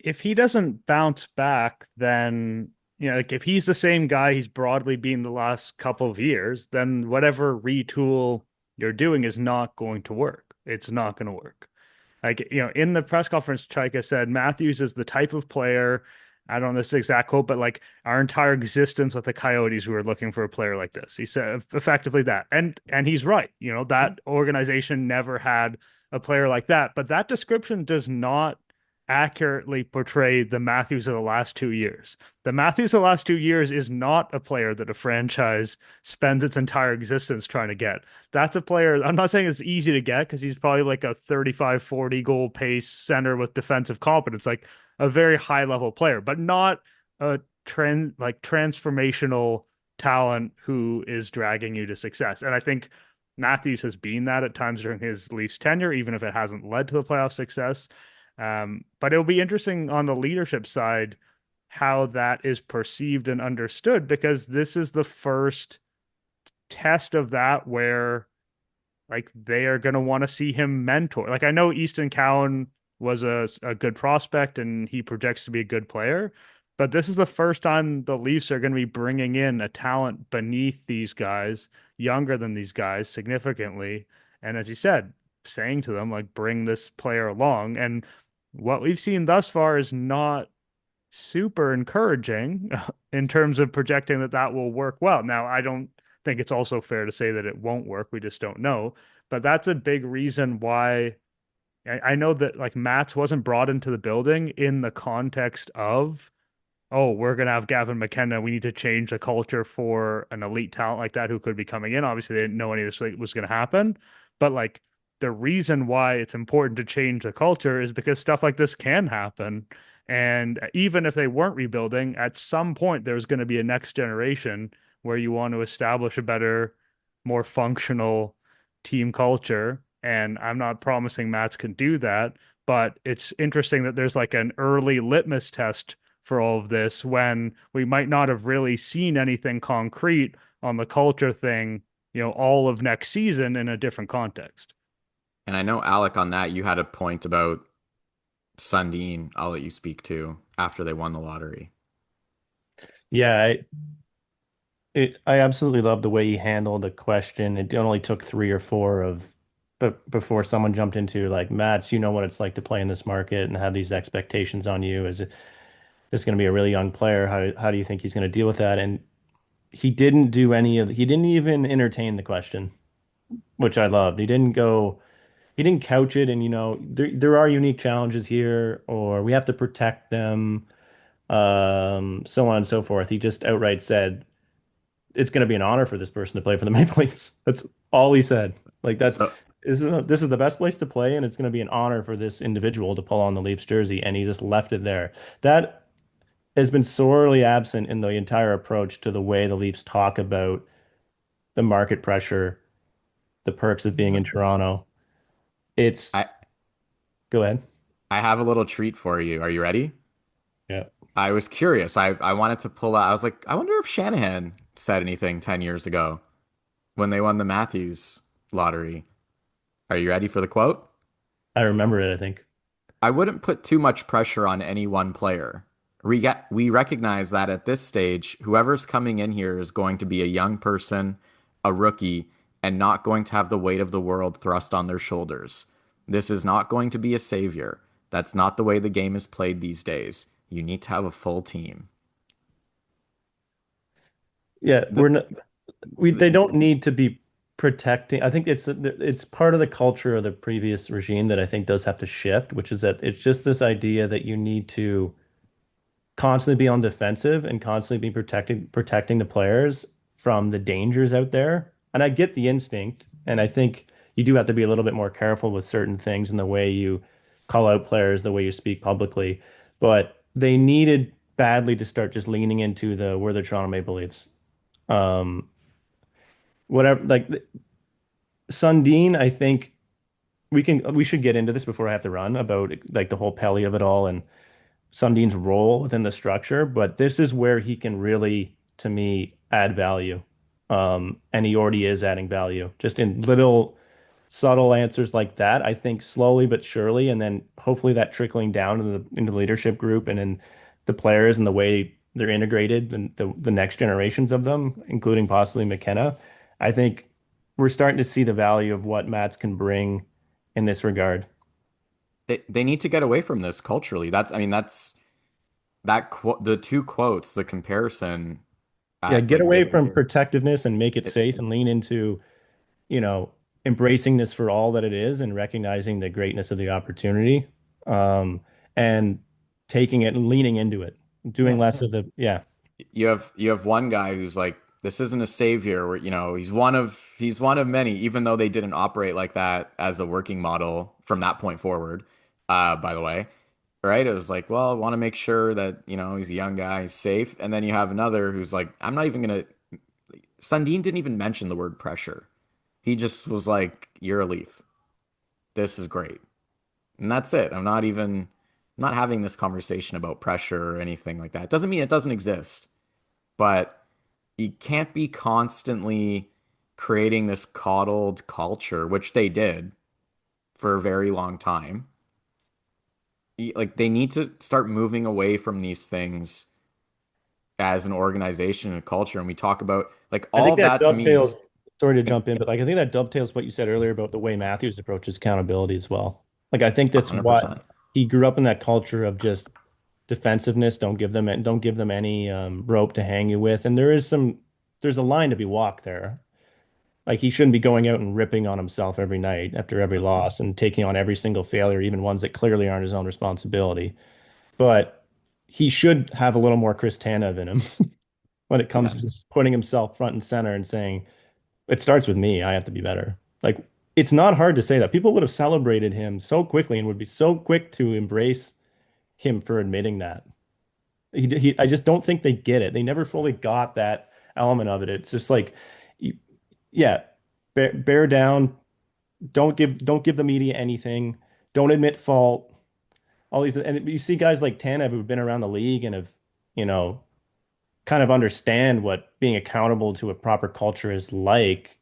Speaker 1: if he doesn't bounce back, then like if he's the same guy he's broadly been the last couple of years, then whatever retool you're doing is not going to work. It's not going to work. Like, in the press conference, Chayka said Matthews is the type of player. I don't know this exact quote, but like our entire existence with the Coyotes, we were looking for a player like this. He said effectively that, and he's right. That organization never had a player like that. But that description does not accurately portray the Matthews of the last 2 years. The Matthews of the last 2 years is not a player that a franchise spends its entire existence trying to get. That's a player. I'm not saying it's easy to get because he's probably like a 35, 40 goal pace center with defensive competence, like a very high level player, but not a transformational talent who is dragging you to success. And I think Matthews has been that at times during his Leafs tenure, even if it hasn't led to the playoff success. But it'll be interesting on the leadership side how that is perceived and understood, because this is the first test of that where like they are going to want to see him mentor. Like I know Easton Cowan was a good prospect and he projects to be a good player, but this is the first time the Leafs are going to be bringing in a talent beneath these guys, younger than these guys significantly. And as you said, saying to them, like, bring this player along. And what we've seen thus far is not super encouraging in terms of projecting that that will work well. Now, I don't think it's also fair to say that it won't work. We just don't know. But that's a big reason why I know that like Mats wasn't brought into the building in the context of, oh, we're going to have Gavin McKenna. We need to change the culture for an elite talent like that who could be coming in. Obviously, they didn't know any of this was going to happen. But like the reason why it's important to change the culture is because stuff like this can happen. And even if they weren't rebuilding, at some point there's going to be a next generation where you want to establish a better, more functional team culture. And I'm not promising Mats can do that, but it's interesting that there's like an early litmus test for all of this when we might not have really seen anything concrete on the culture thing, all of next season in a different context.
Speaker 2: And I know, Alec, on that, you had a point about Sundin. I'll let you speak to after they won the lottery.
Speaker 3: Yeah, I absolutely love the way he handled the question. It only took three or four but before someone jumped into like, Mats, you know what it's like to play in this market and have these expectations on you. Is it this going to be a really young player? How do you think he's going to deal with that? And he didn't do he didn't even entertain the question, which I loved. He didn't couch it and there are unique challenges here or we have to protect them, so on and so forth. He just outright said it's going to be an honor for this person to play for the Maple Leafs. That's all he said. Like
Speaker 2: So,
Speaker 3: this is the best place to play, and it's going to be an honor for this individual to pull on the Leafs jersey, and he just left it there. That has been sorely absent in the entire approach to the way the Leafs talk about the market pressure, the perks of being in Toronto. It's
Speaker 2: I
Speaker 3: Go ahead.
Speaker 2: I have a little treat for you. Are you ready?
Speaker 3: Yeah.
Speaker 2: I was curious. I wanted to pull out. I was like, I wonder if Shanahan said anything 10 years ago when they won the Matthews lottery. Are you ready for the quote?
Speaker 3: I remember it, I think.
Speaker 2: I wouldn't put too much pressure on any one player. We recognize that at this stage, whoever's coming in here is going to be a young person, a rookie, and not going to have the weight of the world thrust on their shoulders. This is not going to be a savior. That's not the way the game is played these days. You need to have a full team.
Speaker 3: Yeah,
Speaker 2: The,
Speaker 3: they
Speaker 2: the,
Speaker 3: don't need to be protecting. I think it's part of the culture of the previous regime that I think does have to shift, which is that it's just this idea that you need to constantly be on defensive and constantly be protecting the players from the dangers out there. And I get the instinct, and I think you do have to be a little bit more careful with certain things in the way you call out players, the way you speak publicly. But they needed badly to start just leaning into the we're the Toronto Maple Leafs. Um, whatever, like Sundin, I think we should get into this before I have to run about like the whole Pelly of it all and Sundin's role within the structure, but this is where he can really, to me, add value. And he already is adding value just in little subtle answers like that. I think slowly but surely, and then hopefully that trickling down into the leadership group and in the players and the way they're integrated and the next generations of them, including possibly McKenna. I think we're starting to see the value of what Mats can bring in this regard.
Speaker 2: They need to get away from this culturally. That's I mean that's that quote, the two quotes, the comparison
Speaker 3: Yeah,
Speaker 2: at
Speaker 3: get
Speaker 2: like
Speaker 3: away from protectiveness and make it
Speaker 2: it,
Speaker 3: safe and lean into, you know, embracing this for all that it is and recognizing the greatness of the opportunity, um, and taking it and leaning into it, doing
Speaker 2: yeah.
Speaker 3: less of the, yeah,
Speaker 2: You have one guy who's like, this isn't a savior, where he's one of many, even though they didn't operate like that as a working model from that point forward. By the way, right? It was like, well, I want to make sure that, he's a young guy, he's safe. And then you have another who's like, I'm not even gonna Sundin didn't even mention the word pressure. He just was like, you're a Leaf. This is great. And that's it. I'm not having this conversation about pressure or anything like that. It doesn't mean it doesn't exist, but you can't be constantly creating this coddled culture, which they did for a very long time. Like they need to start moving away from these things as an organization and a culture. And we talk about like
Speaker 3: I
Speaker 2: all
Speaker 3: think
Speaker 2: of
Speaker 3: that
Speaker 2: that to me is
Speaker 3: dovetails. Sorry to jump in, but like I think that dovetails what you said earlier about the way Matthews approaches accountability as well. Like I think that's what
Speaker 2: 100%.
Speaker 3: he grew up in, that culture of just defensiveness. Don't give them any rope to hang you with. And there's a line to be walked there. Like he shouldn't be going out and ripping on himself every night after every loss and taking on every single failure, even ones that clearly aren't his own responsibility. But he should have a little more Chris Tanev in him when it comes
Speaker 2: Yeah.
Speaker 3: to just putting himself front and center and saying, it starts with me. I have to be better. Like it's not hard to say that. People would have celebrated him so quickly and would be so quick to embrace him for admitting that. I just don't think they get it. They never fully got that element of it. It's just like, yeah, bear down. Don't give the media anything. Don't admit fault. All these, and you see guys like Tanev who've been around the league and have, you know, kind of understand what being accountable to a proper culture is like.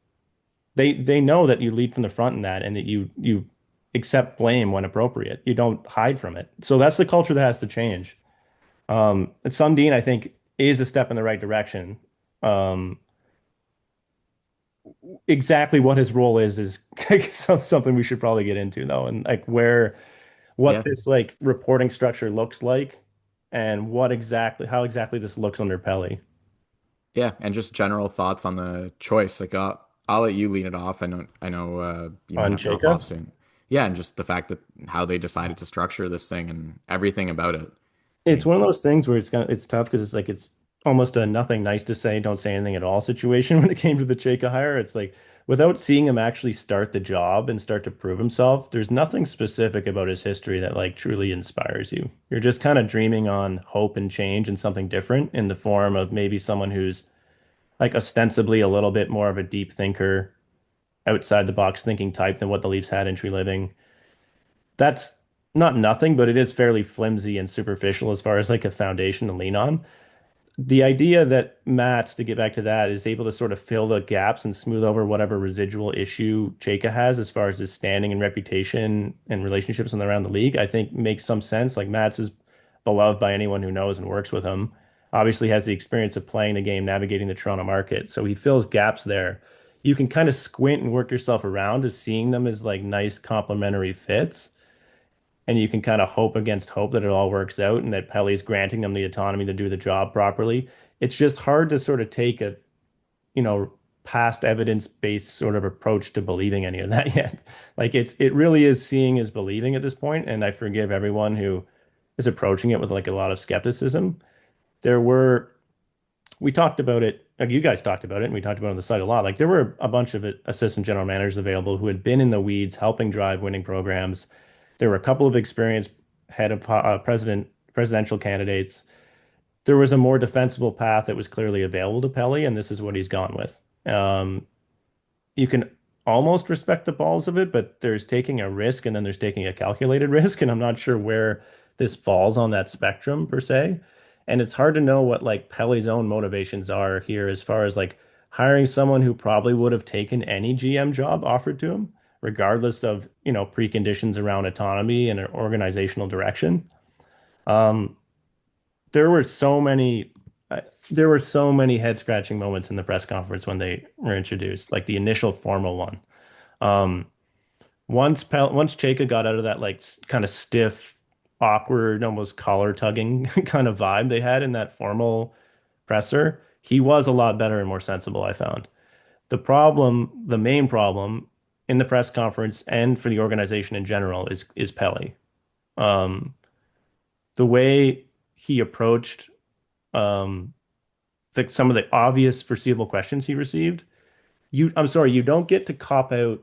Speaker 3: They know that you lead from the front in that, and that you accept blame when appropriate. You don't hide from it. So that's the culture that has to change. And Sundin, I think, is a step in the right direction. Um, exactly what his role is something we should probably get into though, and like what
Speaker 2: Yeah.
Speaker 3: this like reporting structure looks like, and how exactly this looks under Pelly.
Speaker 2: Yeah. And just general thoughts on the choice. Like I'll let you lead it off. I know you might
Speaker 3: On
Speaker 2: have to hop off
Speaker 3: Chayka.
Speaker 2: soon. Yeah, and just the fact that how they decided to structure this thing and everything about it. I
Speaker 3: It's
Speaker 2: think
Speaker 3: one of those things where it's tough because it's like it's almost a nothing nice to say, don't say anything at all situation when it came to the Chayka hire. It's like without seeing him actually start the job and start to prove himself, there's nothing specific about his history that like truly inspires you. You're just kind of dreaming on hope and change and something different in the form of maybe someone who's like ostensibly a little bit more of a deep thinker, outside the box thinking type than what the Leafs had in Tree Living. That's not nothing, but it is fairly flimsy and superficial as far as like a foundation to lean on. The idea that Matt, to get back to that, is able to sort of fill the gaps and smooth over whatever residual issue Chayka has as far as his standing and reputation and relationships and around the league, I think makes some sense. Like Matt's is beloved by anyone who knows and works with him. Obviously has the experience of playing the game, navigating the Toronto market. So he fills gaps there. You can kind of squint and work yourself around to seeing them as like nice complementary fits, and you can kind of hope against hope that it all works out and that Pelly's granting them the autonomy to do the job properly. It's just hard to sort of take a, you know, past evidence-based sort of approach to believing any of that yet. Like it really is seeing is believing at this point, and I forgive everyone who is approaching it with like a lot of skepticism. There were We talked about it, like you guys talked about it, and we talked about it on the site a lot. Like there were a bunch of assistant general managers available who had been in the weeds helping drive winning programs. There were a couple of experienced head of presidential candidates. There was a more defensible path that was clearly available to Pelly, and this is what he's gone with. You can almost respect the balls of it, but there's taking a risk and then there's taking a calculated risk, and I'm not sure where this falls on that spectrum per se. And it's hard to know what like Pelly's own motivations are here as far as like hiring someone who probably would have taken any GM job offered to him, regardless of, preconditions around autonomy and an organizational direction. Um, there were so many uh, there were so many head scratching moments in the press conference when they were introduced, like the initial formal one. Um, once Chayka got out of that like kind of stiff, awkward, almost collar tugging kind of vibe they had in that formal presser, he was a lot better and more sensible, I found. The main problem in the press conference and for the organization in general is Pelly. Um, the way he approached um, some of the obvious foreseeable questions he received. I'm sorry, you don't get to cop out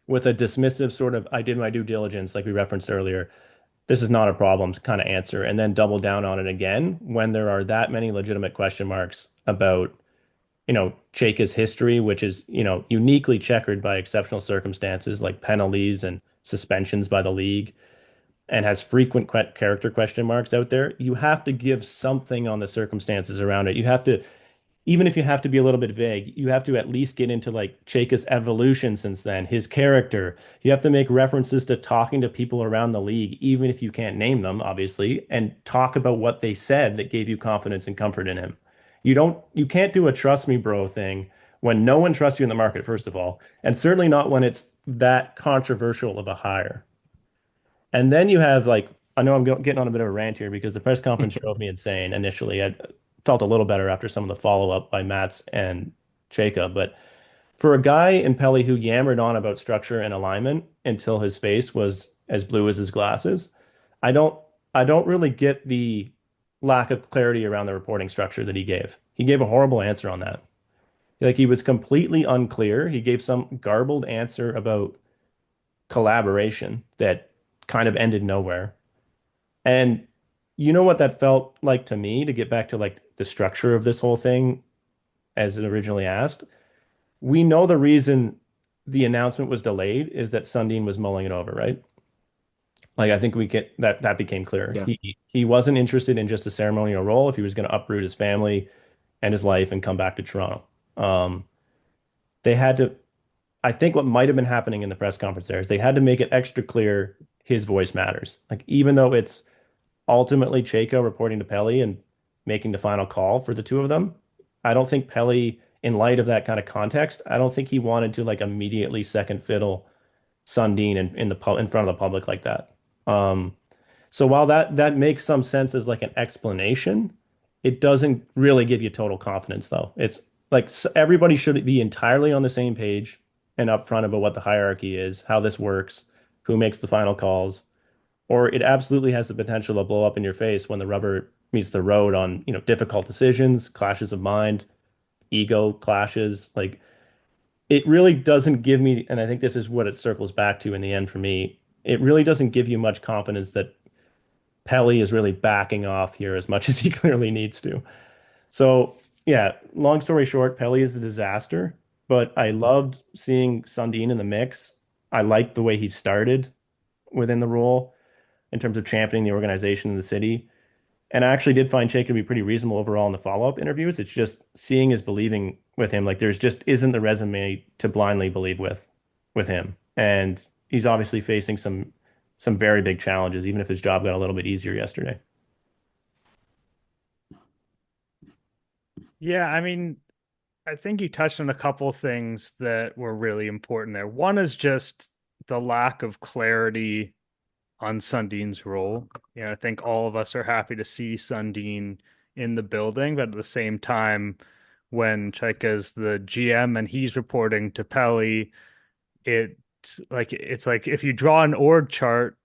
Speaker 3: with a dismissive sort of I did my due diligence, like we referenced earlier. This is not a problem kind of answer, and then double down on it again when there are that many legitimate question marks about, Chayka's history, which is, uniquely checkered by exceptional circumstances like penalties and suspensions by the league, and has frequent character question marks out there. You have to give something on the circumstances around it. You have to, even if you have to be a little bit vague, you have to at least get into like Chayka's evolution since then, his character. You have to make references to talking to people around the league, even if you can't name them, obviously, and talk about what they said that gave you confidence and comfort in him. You can't do a trust me, bro thing when no one trusts you in the market, first of all, and certainly not when it's that controversial of a hire. And then you have like, I know I'm getting on a bit of a rant here because the press conference drove me insane initially. I felt a little better after some of the follow-up by Mats and Chayka, but for a guy in Pelly who yammered on about structure and alignment until his face was as blue as his glasses, I don't I don't really get the lack of clarity around the reporting structure that he gave. He gave a horrible answer on that. Like he was completely unclear. He gave some garbled answer about collaboration that kind of ended nowhere. And you know what that felt like to me, to get back to like the structure of this whole thing as it originally asked? We know the reason the announcement was delayed is that Sundin was mulling it over, right? Like I think we get that became clear.
Speaker 2: Yeah.
Speaker 3: He wasn't interested in just a ceremonial role if he was going to uproot his family and his life and come back to Toronto. Um, they had to, I think what might have been happening in the press conference there is they had to make it extra clear his voice matters. Like even though it's ultimately Chayka reporting to Pelly and making the final call for the two of them, I don't think Pelly, in light of that kind of context, I don't think he wanted to like immediately second fiddle Sundin in front of the public like that. Um, so while that makes some sense as like an explanation, it doesn't really give you total confidence though. It's like everybody should be entirely on the same page and upfront about what the hierarchy is, how this works, who makes the final calls, or it absolutely has the potential to blow up in your face when the rubber meets the road on, difficult decisions, clashes of mind, ego clashes. Like it really doesn't give me, and I think this is what it circles back to in the end for me. It really doesn't give you much confidence that Pelly is really backing off here as much as he clearly needs to. So, yeah, long story short, Pelly is a disaster, but I loved seeing Sundin in the mix. I liked the way he started within the role in terms of championing the organization in the city. And I actually did find Chayka to be pretty reasonable overall in the follow-up interviews. It's just seeing is believing with him. Like there's just isn't the resume to blindly believe with him. And he's obviously facing some very big challenges, even if his job got a little bit easier yesterday.
Speaker 1: Yeah, I mean, I think you touched on a couple things that were really important there. One is just the lack of clarity on Sundin's role. I think all of us are happy to see Sundin in the building, but at the same time, when Chayka's the GM and he's reporting to Pelly, it's like if you draw an org chart,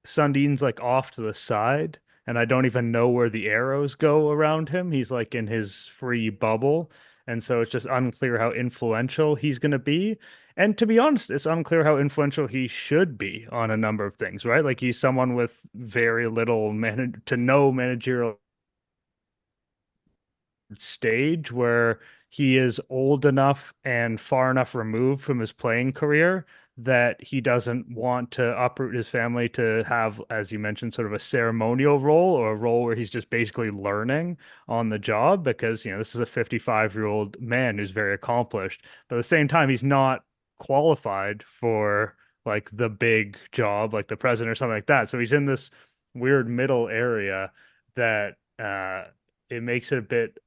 Speaker 1: Sundin's like off to the side, and I don't even know where the arrows go around him. He's like in his free bubble. And so it's just unclear how influential he's going to be. And to be honest, it's unclear how influential he should be on a number of things, right? Like he's someone with very little to no managerial stage where he is old enough and far enough removed from his playing career that he doesn't want to uproot his family to have, as you mentioned, sort of a ceremonial role or a role where he's just basically learning on the job because, this is a 55-year-old man who's very accomplished. But at the same time, he's not qualified for like the big job, like the president or something like that. So he's in this weird middle area that it makes it a bit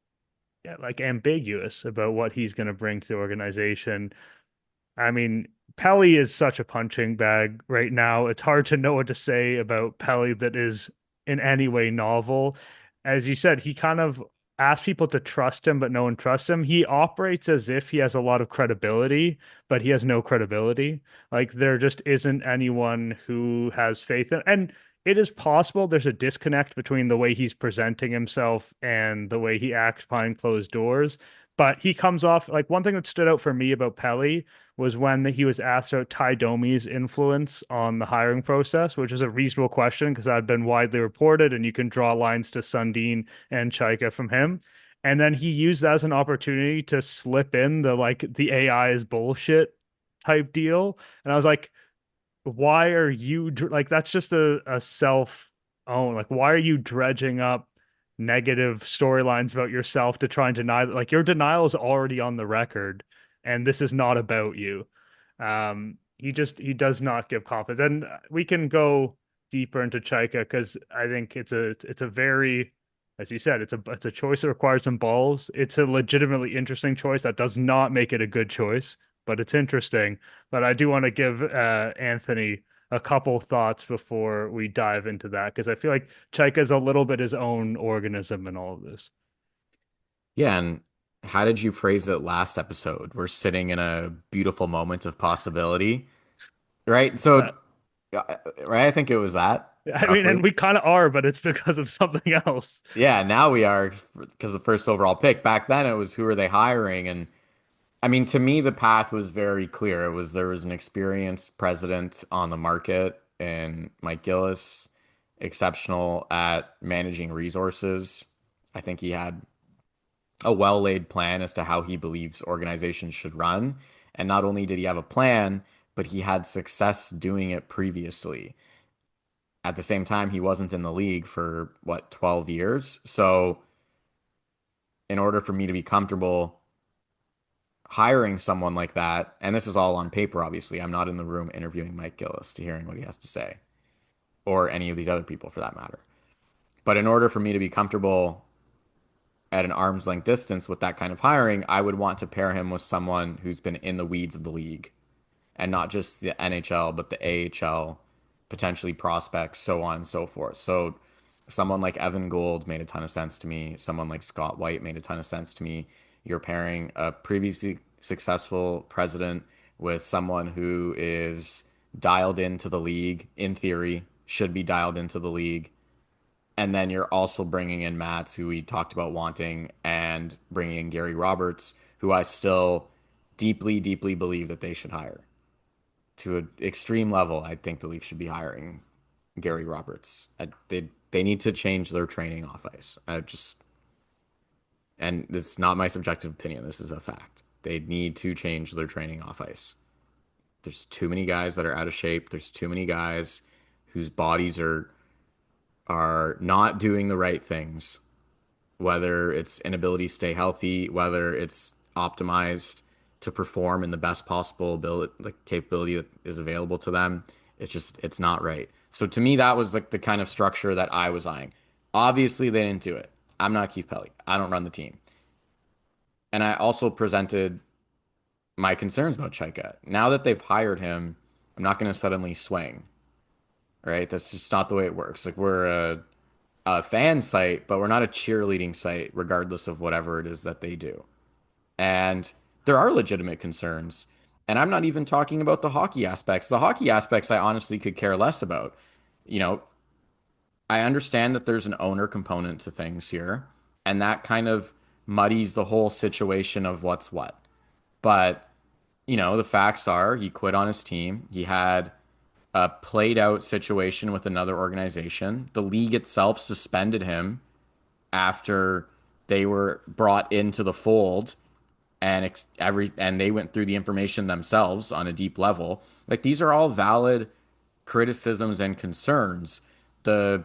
Speaker 1: like ambiguous about what he's going to bring to the organization. I mean, Pelly is such a punching bag right now. It's hard to know what to say about Pelly that is in any way novel. As you said, he kind of asks people to trust him, but no one trusts him. He operates as if he has a lot of credibility, but he has no credibility. Like there just isn't anyone who has faith in, and it is possible there's a disconnect between the way he's presenting himself and the way he acts behind closed doors. But he comes off like one thing that stood out for me about Pelly was when he was asked about Ty Domi's influence on the hiring process, which is a reasonable question because that had been widely reported, and you can draw lines to Sundin and Chayka from him. And then he used that as an opportunity to slip in the AI is bullshit type deal. And I was like, why are you like that's just a self own, like why are you dredging up negative storylines about yourself to try and deny that, like your denial is already on the record and this is not about you. He does not give confidence, and we can go deeper into Chayka because I think it's a very, as you said, it's a choice that requires some balls. It's a legitimately interesting choice that does not make it a good choice, but it's interesting. But I do want to give Anthony a couple thoughts before we dive into that because I feel like Chayka is a little bit his own organism in all of this.
Speaker 2: Yeah, and how did you phrase it last episode? We're sitting in a beautiful moment of possibility, right?
Speaker 1: Uh,
Speaker 2: So, right, I think it was that
Speaker 1: I mean, and
Speaker 2: roughly.
Speaker 1: we kind of are, but it's because of something else.
Speaker 2: Yeah, now we are because the first overall pick. Back then, it was who are they hiring? And I mean, to me, the path was very clear. There was an experienced president on the market and Mike Gillis, exceptional at managing resources. I think he had a well-laid plan as to how he believes organizations should run. And not only did he have a plan, but he had success doing it previously. At the same time, he wasn't in the league for what, 12 years. So, in order for me to be comfortable hiring someone like that, and this is all on paper, obviously, I'm not in the room interviewing Mike Gillis to hearing what he has to say, or any of these other people for that matter. But in order for me to be comfortable at an arm's length distance with that kind of hiring, I would want to pair him with someone who's been in the weeds of the league and not just the NHL, but the AHL, potentially prospects, so on and so forth. So someone like Evan Gould made a ton of sense to me. Someone like Scott White made a ton of sense to me. You're pairing a previously successful president with someone who is dialed into the league, in theory, should be dialed into the league. And then you're also bringing in Mats, who we talked about wanting, and bringing in Gary Roberts, who I still deeply, deeply believe that they should hire. To an extreme level, I think the Leafs should be hiring Gary Roberts. They need to change their training off ice. And this is not my subjective opinion. This is a fact. They need to change their training off ice. There's too many guys that are out of shape. There's too many guys whose bodies are not doing the right things, whether it's inability to stay healthy, whether it's optimized to perform in the best possible ability, the capability that is available to them. It's not right. So to me, that was like the kind of structure that I was eyeing. Obviously, they didn't do it. I'm not Keith Pelly. I don't run the team. And I also presented my concerns about Chayka. Now that they've hired him, I'm not going to suddenly swing, right? That's just not the way it works. Like we're a fan site, but we're not a cheerleading site, regardless of whatever it is that they do. And there are legitimate concerns. And I'm not even talking about the hockey aspects. The hockey aspects, I honestly could care less about. You know, I understand that there's an owner component to things here, and that kind of muddies the whole situation of what's what. But, the facts are he quit on his team. He had a played out situation with another organization. The league itself suspended him after they were brought into the fold and they went through the information themselves on a deep level. Like these are all valid criticisms and concerns. The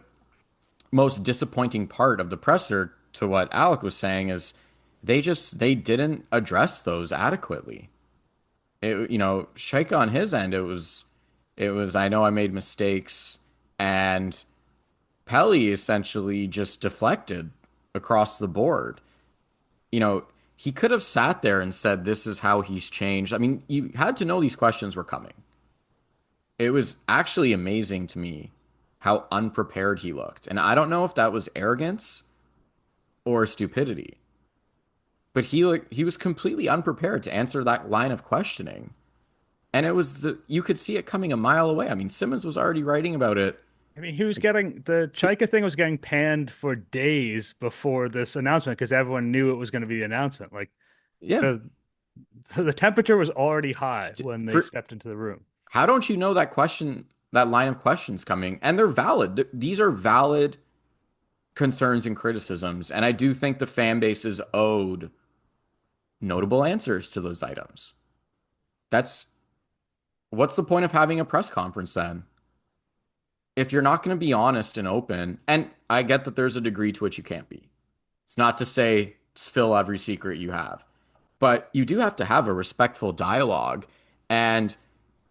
Speaker 2: most disappointing part of the presser, to what Alec was saying, is they didn't address those adequately. Shake on his end, it was I know I made mistakes, and Pelly essentially just deflected across the board. He could have sat there and said, "This is how he's changed." I mean, you had to know these questions were coming. It was actually amazing to me how unprepared he looked. And I don't know if that was arrogance or stupidity, but he was completely unprepared to answer that line of questioning. And you could see it coming a mile away. I mean, Simmons was already writing about it.
Speaker 1: I mean, he was getting the Chayka thing was getting panned for days before this announcement because everyone knew it was going to be the announcement. Like
Speaker 2: Yeah.
Speaker 1: the the temperature was already high when they
Speaker 2: For
Speaker 1: stepped into the room.
Speaker 2: How don't you know that line of questions coming? And they're valid. These are valid concerns and criticisms. And I do think the fan base is owed notable answers to those items. That's What's the point of having a press conference then? If you're not going to be honest and open, and I get that there's a degree to which you can't be. It's not to say spill every secret you have, but you do have to have a respectful dialogue. And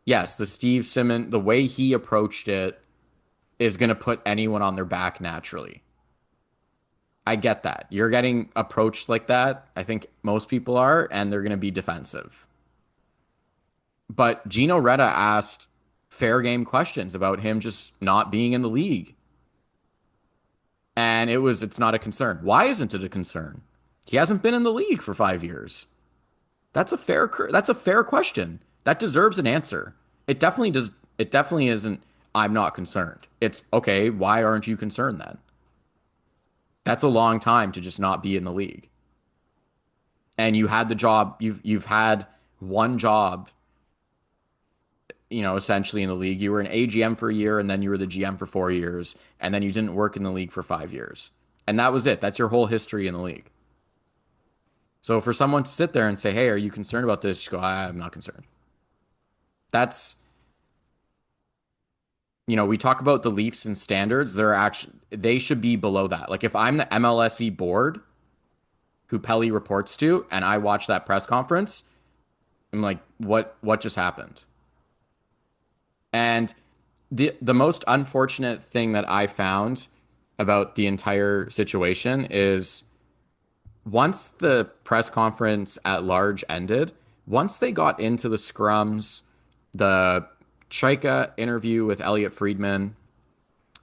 Speaker 2: yes, the way he approached it is going to put anyone on their back naturally. I get that. You're getting approached like that. I think most people are, and they're going to be defensive. But Gino Reda asked fair game questions about him just not being in the league. And it's not a concern. Why isn't it a concern? He hasn't been in the league for 5 years. That's a fair question. That deserves an answer. It definitely does. It definitely isn't, I'm not concerned. It's okay, why aren't you concerned then? That's a long time to just not be in the league. And you had the job, you've had one job, essentially in the league. You were an AGM for a year, and then you were the GM for 4 years, and then you didn't work in the league for 5 years. And that was it. That's your whole history in the league. So for someone to sit there and say, "Hey, are you concerned about this?" Just go, "I'm not concerned." That's, we talk about the Leafs and standards. They should be below that. Like if I'm the MLSE board who Pelly reports to, and I watch that press conference, I'm like, what just happened? And the most unfortunate thing that I found about the entire situation is once the press conference at large ended, once they got into the scrums, the Chayka interview with Elliot Friedman,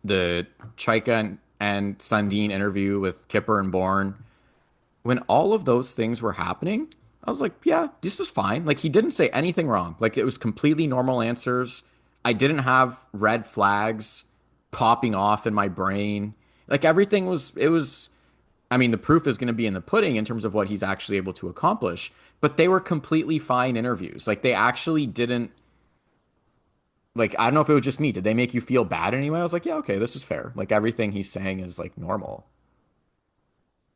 Speaker 2: the Chayka and Sundin interview with Kipper and Bourne, when all of those things were happening, I was like, yeah, this is fine. Like he didn't say anything wrong. Like it was completely normal answers. I didn't have red flags popping off in my brain. Like everything I mean, the proof is going to be in the pudding in terms of what he's actually able to accomplish, but they were completely fine interviews. Like they actually didn't, like, I don't know if it was just me. Did they make you feel bad anyway? I was like, yeah, okay, this is fair. Like everything he's saying is like normal.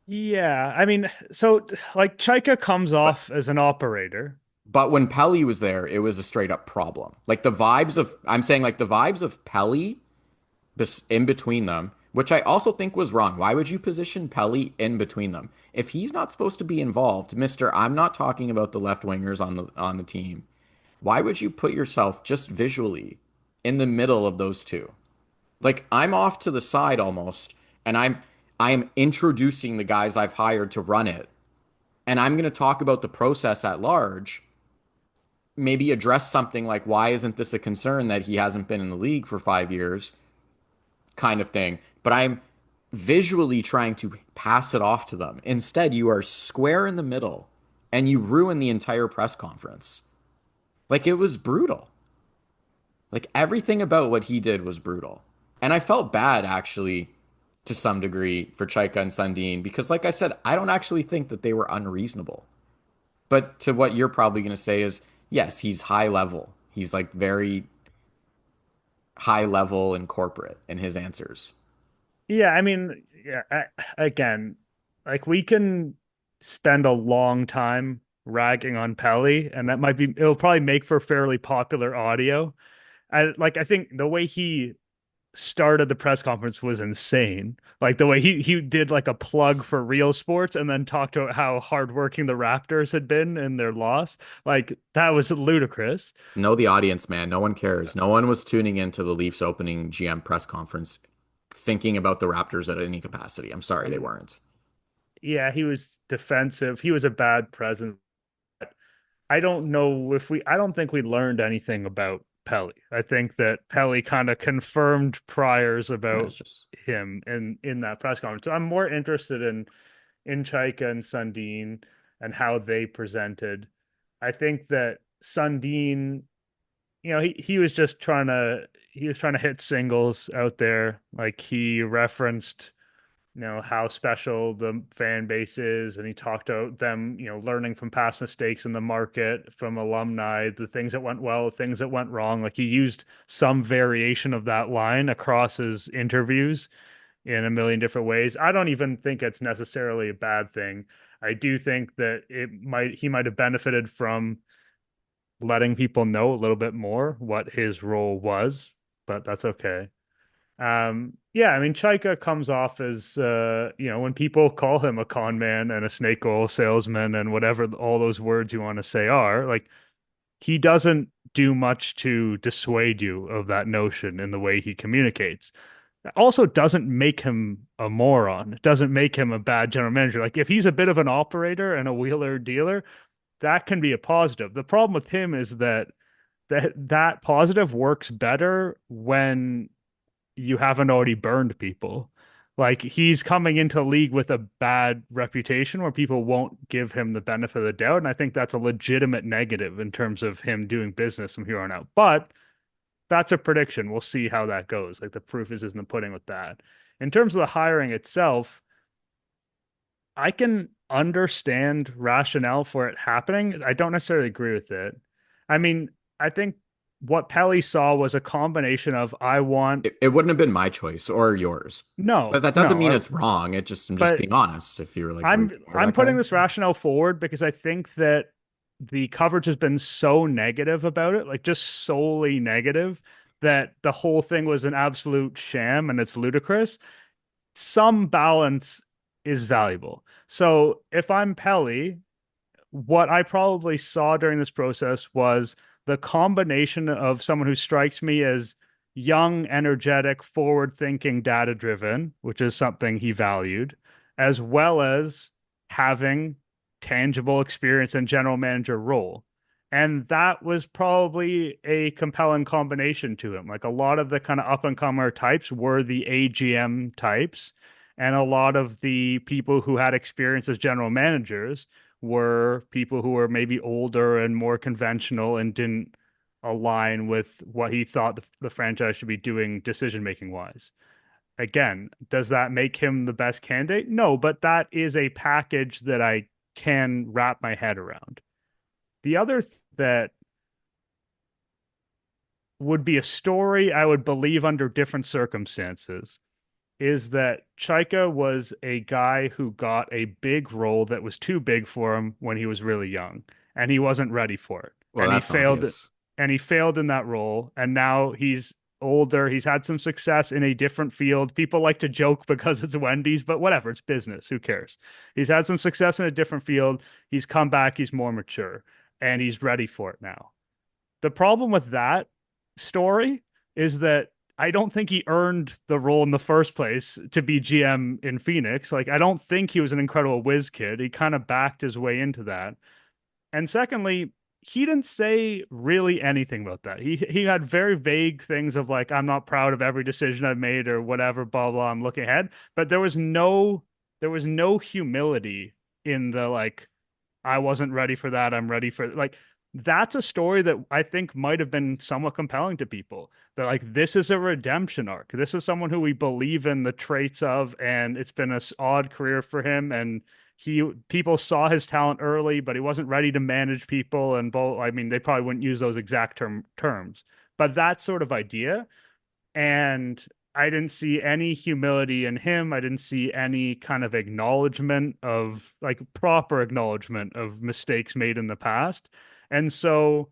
Speaker 1: Yeah, I mean, so like Chayka comes
Speaker 2: But
Speaker 1: off as an operator.
Speaker 2: but when Pelly was there, it was a straight up problem. Like I'm saying like the vibes of Pelly in between them, which I also think was wrong. Why would you position Pelly in between them? If he's not supposed to be involved, Mister, I'm not talking about the left wingers on the team. Why would you put yourself just visually in the middle of those two? Like I'm off to the side almost, and I am introducing the guys I've hired to run it. And I'm going to talk about the process at large, maybe address something like why isn't this a concern that he hasn't been in the league for 5 years kind of thing. But I'm visually trying to pass it off to them. Instead, you are square in the middle and you ruin the entire press conference. Like it was brutal. Like everything about what he did was brutal. And I felt bad actually to some degree for Chayka and Sundin because like I said, I don't actually think that they were unreasonable. But to what you're probably going to say is, yes, he's high level. He's like very high level and corporate in his answers.
Speaker 1: Yeah, I mean, yeah, again, like we can spend a long time ragging on Pelly, and it'll probably make for fairly popular audio. I think the way he started the press conference was insane. Like the way he did like a plug for real sports and then talked about how hardworking the Raptors had been in their loss. Like that was ludicrous.
Speaker 2: Know the audience, man. No one cares. No one was tuning into the Leafs opening GM press conference thinking about the Raptors at any capacity. I'm sorry, they weren't.
Speaker 1: Yeah, he was defensive. He was a bad presence. I don't think we learned anything about Pelly. I think that Pelly kind of confirmed priors
Speaker 2: Yeah,
Speaker 1: about
Speaker 2: it's just
Speaker 1: him in that press conference. So I'm more interested in Chayka and Sundin and how they presented. I think that Sundin, he was trying to hit singles out there. Like he referenced how special the fan base is, and he talked about them learning from past mistakes in the market, from alumni, the things that went well, the things that went wrong. Like he used some variation of that line across his interviews in a million different ways. I don't even think it's necessarily a bad thing. I do think that he might have benefited from letting people know a little bit more what his role was, but that's okay. Yeah, I mean, Chayka comes off as, when people call him a con man and a snake oil salesman and whatever all those words you want to say are, like, he doesn't do much to dissuade you of that notion in the way he communicates. It also doesn't make him a moron. It doesn't make him a bad general manager. Like, if he's a bit of an operator and a wheeler dealer, that can be a positive. The problem with him is that positive works better when you haven't already burned people. Like he's coming into the league with a bad reputation where people won't give him the benefit of the doubt. And I think that's a legitimate negative in terms of him doing business from here on out. But that's a prediction. We'll see how that goes. Like the proof is in the pudding with that. In terms of the hiring itself, I can understand rationale for it happening. I don't necessarily agree with it. I mean, I think what Pelly saw was a combination of I want
Speaker 2: it wouldn't have been my choice or yours. But
Speaker 1: no,
Speaker 2: that doesn't mean
Speaker 1: no,
Speaker 2: it's wrong. I'm just
Speaker 1: but
Speaker 2: being honest. If you were like
Speaker 1: I'm
Speaker 2: rooting for
Speaker 1: I'm
Speaker 2: that
Speaker 1: putting
Speaker 2: guy.
Speaker 1: this rationale forward because I think that the coverage has been so negative about it, like just solely negative, that the whole thing was an absolute sham and it's ludicrous. Some balance is valuable. So if I'm Pelly, what I probably saw during this process was the combination of someone who strikes me as young, energetic, forward thinking, data driven, which is something he valued, as well as having tangible experience in general manager role. And that was probably a compelling combination to him. Like a lot of the kind of up and comer types were the AGM types, and a lot of the people who had experience as general managers were people who were maybe older and more conventional and didn't align with what he thought the franchise should be doing decision making wise. Again, does that make him the best candidate? No, but that is a package that I can wrap my head around. The other that would be a story I would believe under different circumstances is that Chayka was a guy who got a big role that was too big for him when he was really young, and he wasn't ready for it.
Speaker 2: Well, that's obvious.
Speaker 1: And he failed in that role, and now he's older. He's had some success in a different field. People like to joke because it's Wendy's, but whatever, it's business. Who cares? He's had some success in a different field. He's come back, he's more mature, and he's ready for it now. The problem with that story is that I don't think he earned the role in the first place to be GM in Phoenix. Like, I don't think he was an incredible whiz kid. He kind of backed his way into that. And secondly, he didn't say really anything about that. He had very vague things of like, I'm not proud of every decision I've made or whatever, blah blah. I'm looking ahead. But there was no humility in the like, I wasn't ready for that. I'm ready for like that's a story that I think might have been somewhat compelling to people. They're like, this is a redemption arc. This is someone who we believe in the traits of, and it's been an odd career for him. And people saw his talent early, but he wasn't ready to manage people. And both, I mean, they probably wouldn't use those exact terms, but that sort of idea. And I didn't see any humility in him. I didn't see any kind of acknowledgement of like proper acknowledgement of mistakes made in the past. And so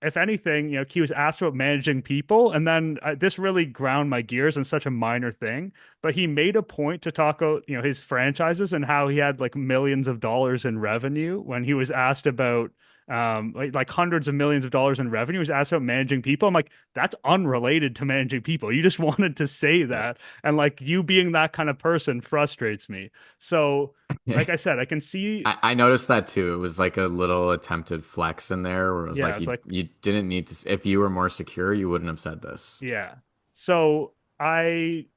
Speaker 1: if anything, he was asked about managing people, and then this really ground my gears in such a minor thing. But he made a point to talk about, his franchises and how he had like millions of dollars in revenue when he was asked about, like hundreds of millions of dollars in revenue. He was asked about managing people. I'm like, that's unrelated to managing people. You just wanted to say that, and like you being that kind of person frustrates me. So,
Speaker 2: Yeah.
Speaker 1: like I said, I can see.
Speaker 2: I noticed that too. It was like a little attempted flex in there where it was
Speaker 1: Yeah,
Speaker 2: like
Speaker 1: it's like,
Speaker 2: you didn't need to, if you were more secure, you wouldn't have said this.
Speaker 1: yeah. So I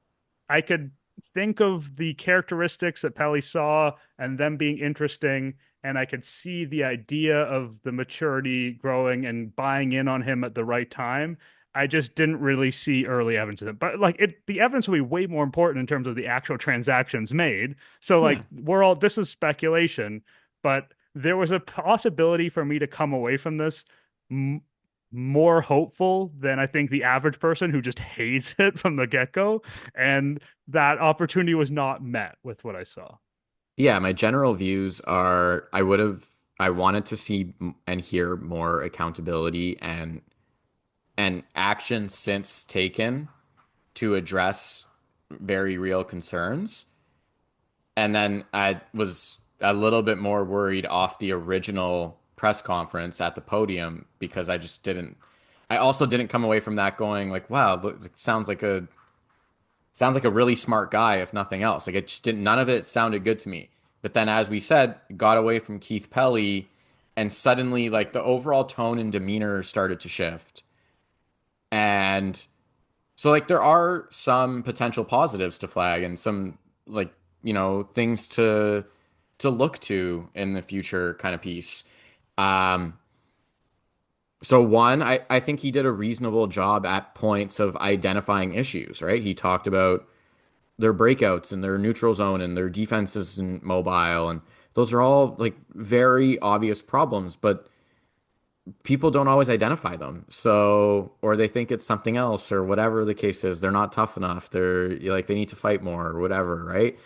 Speaker 1: could think of the characteristics that Pelly saw and them being interesting, and I could see the idea of the maturity growing and buying in on him at the right time. I just didn't really see early evidence of it. But like the evidence will be way more important in terms of the actual transactions made. So like
Speaker 2: Yeah.
Speaker 1: this is speculation, but there was a possibility for me to come away from this m more hopeful than I think the average person who just hates it from the get-go. And that opportunity was not met with what I saw.
Speaker 2: Yeah, my general views are I wanted to see and hear more accountability and action since taken to address very real concerns. And then I was a little bit more worried off the original press conference at the podium because I also didn't come away from that going like, wow, look, sounds like a really smart guy, if nothing else. Like it just didn't, none of it sounded good to me. But then, as we said, got away from Keith Pelly, and suddenly, like the overall tone and demeanor started to shift. And so, like, there are some potential positives to flag, and some like things to look to in the future kind of piece. Um, so one, I think he did a reasonable job at points of identifying issues, right? He talked about their breakouts and their neutral zone and their defenses and mobile, and those are all like very obvious problems, but people don't always identify them. So, or they think it's something else or whatever the case is. They're not tough enough. They're like they need to fight more or whatever, right?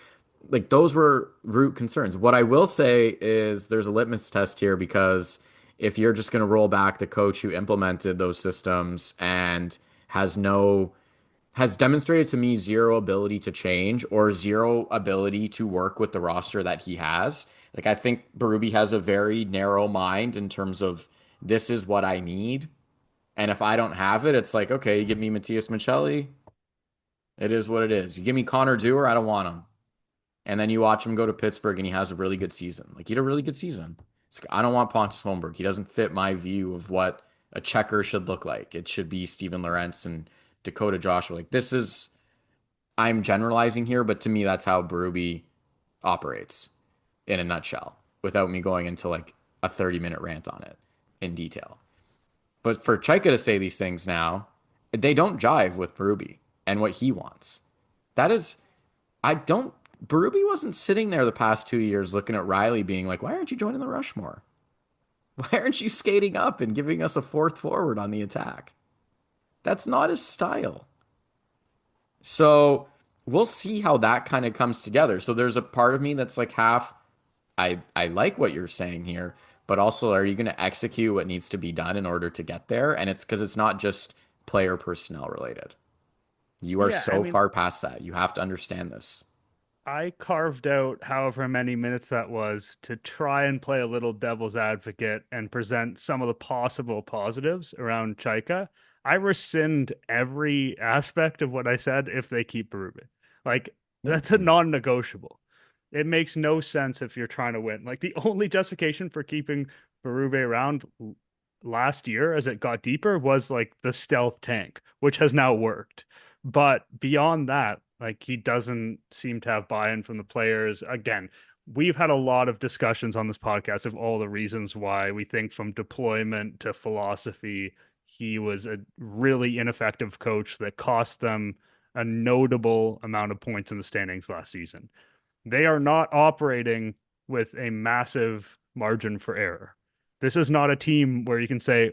Speaker 2: Like those were root concerns. What I will say is there's a litmus test here because if you're just going to roll back the coach who implemented those systems and has no has demonstrated to me zero ability to change or zero ability to work with the roster that he has. Like I think Berube has a very narrow mind in terms of this is what I need. And if I don't have it, it's like, okay, you give me Matthias Michelli, it is what it is. You give me Connor Dewar, I don't want him. And then you watch him go to Pittsburgh and he has a really good season. Like he had a really good season. It's like, I don't want Pontus Holmberg. He doesn't fit my view of what a checker should look like. It should be Steven Lorentz and Dakota Joshua. Like this is I'm generalizing here, but to me that's how Berube operates in a nutshell, without me going into like a 30-minute rant on it in detail. But for Chayka to say these things now, they don't jive with Berube and what he wants. That is, I don't. Berube wasn't sitting there the past 2 years looking at Riley being like, why aren't you joining the Rushmore? Why aren't you skating up and giving us a fourth forward on the attack? That's not his style. So we'll see how that kind of comes together. So there's a part of me that's like half, I like what you're saying here, but also are you going to execute what needs to be done in order to get there? And it's because it's not just player personnel related. You are
Speaker 1: Yeah, I
Speaker 2: so
Speaker 1: mean,
Speaker 2: far past that. You have to understand this.
Speaker 1: I carved out however many minutes that was to try and play a little devil's advocate and present some of the possible positives around Chayka. I rescind every aspect of what I said if they keep Berube. Like,
Speaker 2: Yeah.
Speaker 1: that's a non-negotiable. It makes no sense if you're trying to win. Like, the only justification for keeping Berube around last year as it got deeper was like the stealth tank, which has now worked. But beyond that, like he doesn't seem to have buy-in from the players. Again, we've had a lot of discussions on this podcast of all the reasons why we think from deployment to philosophy, he was a really ineffective coach that cost them a notable amount of points in the standings last season. They are not operating with a massive margin for error. This is not a team where you can say,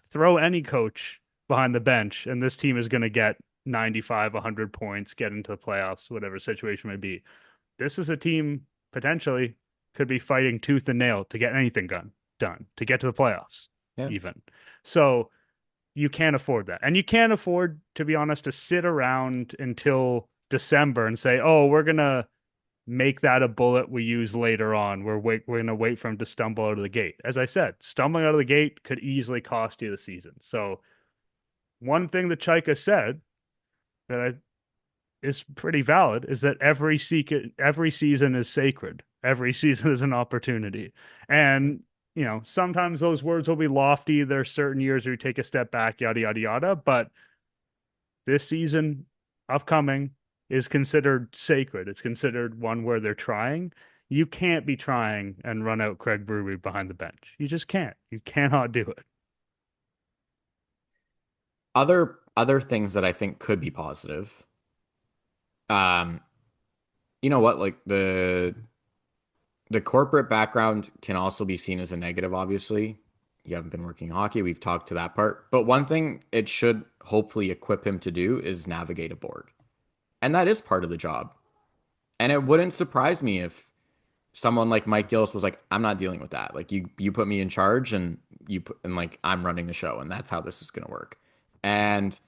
Speaker 1: throw any coach behind the bench and this team is going to get 95, 100 points, get into the playoffs, whatever situation may be. This is a team potentially could be fighting tooth and nail to get anything done, to get to the playoffs, even. So you can't afford that. And you can't afford, to be honest, to sit around until December and say, oh, we're going to make that a bullet we use later on. We're going to wait for him to stumble out of the gate. As I said, stumbling out of the gate could easily cost you the season. So one thing that Chayka said that is pretty valid is that every season is sacred. Every season is an opportunity. And, you know, sometimes those words will be lofty. There are certain years where you take a step back, yada, yada, yada. But this season upcoming is considered sacred. It's considered one where they're trying. You can't be trying and run out Craig Berube behind the bench. You just can't. You cannot do it.
Speaker 2: Other things that I think could be positive. You know what? Like the corporate background can also be seen as a negative, obviously. You haven't been working hockey. We've talked to that part. But one thing it should hopefully equip him to do is navigate a board. And that is part of the job. And it wouldn't surprise me if someone like Mike Gillis was like, I'm not dealing with that. Like you put me in charge and like I'm running the show and that's how this is going to work. And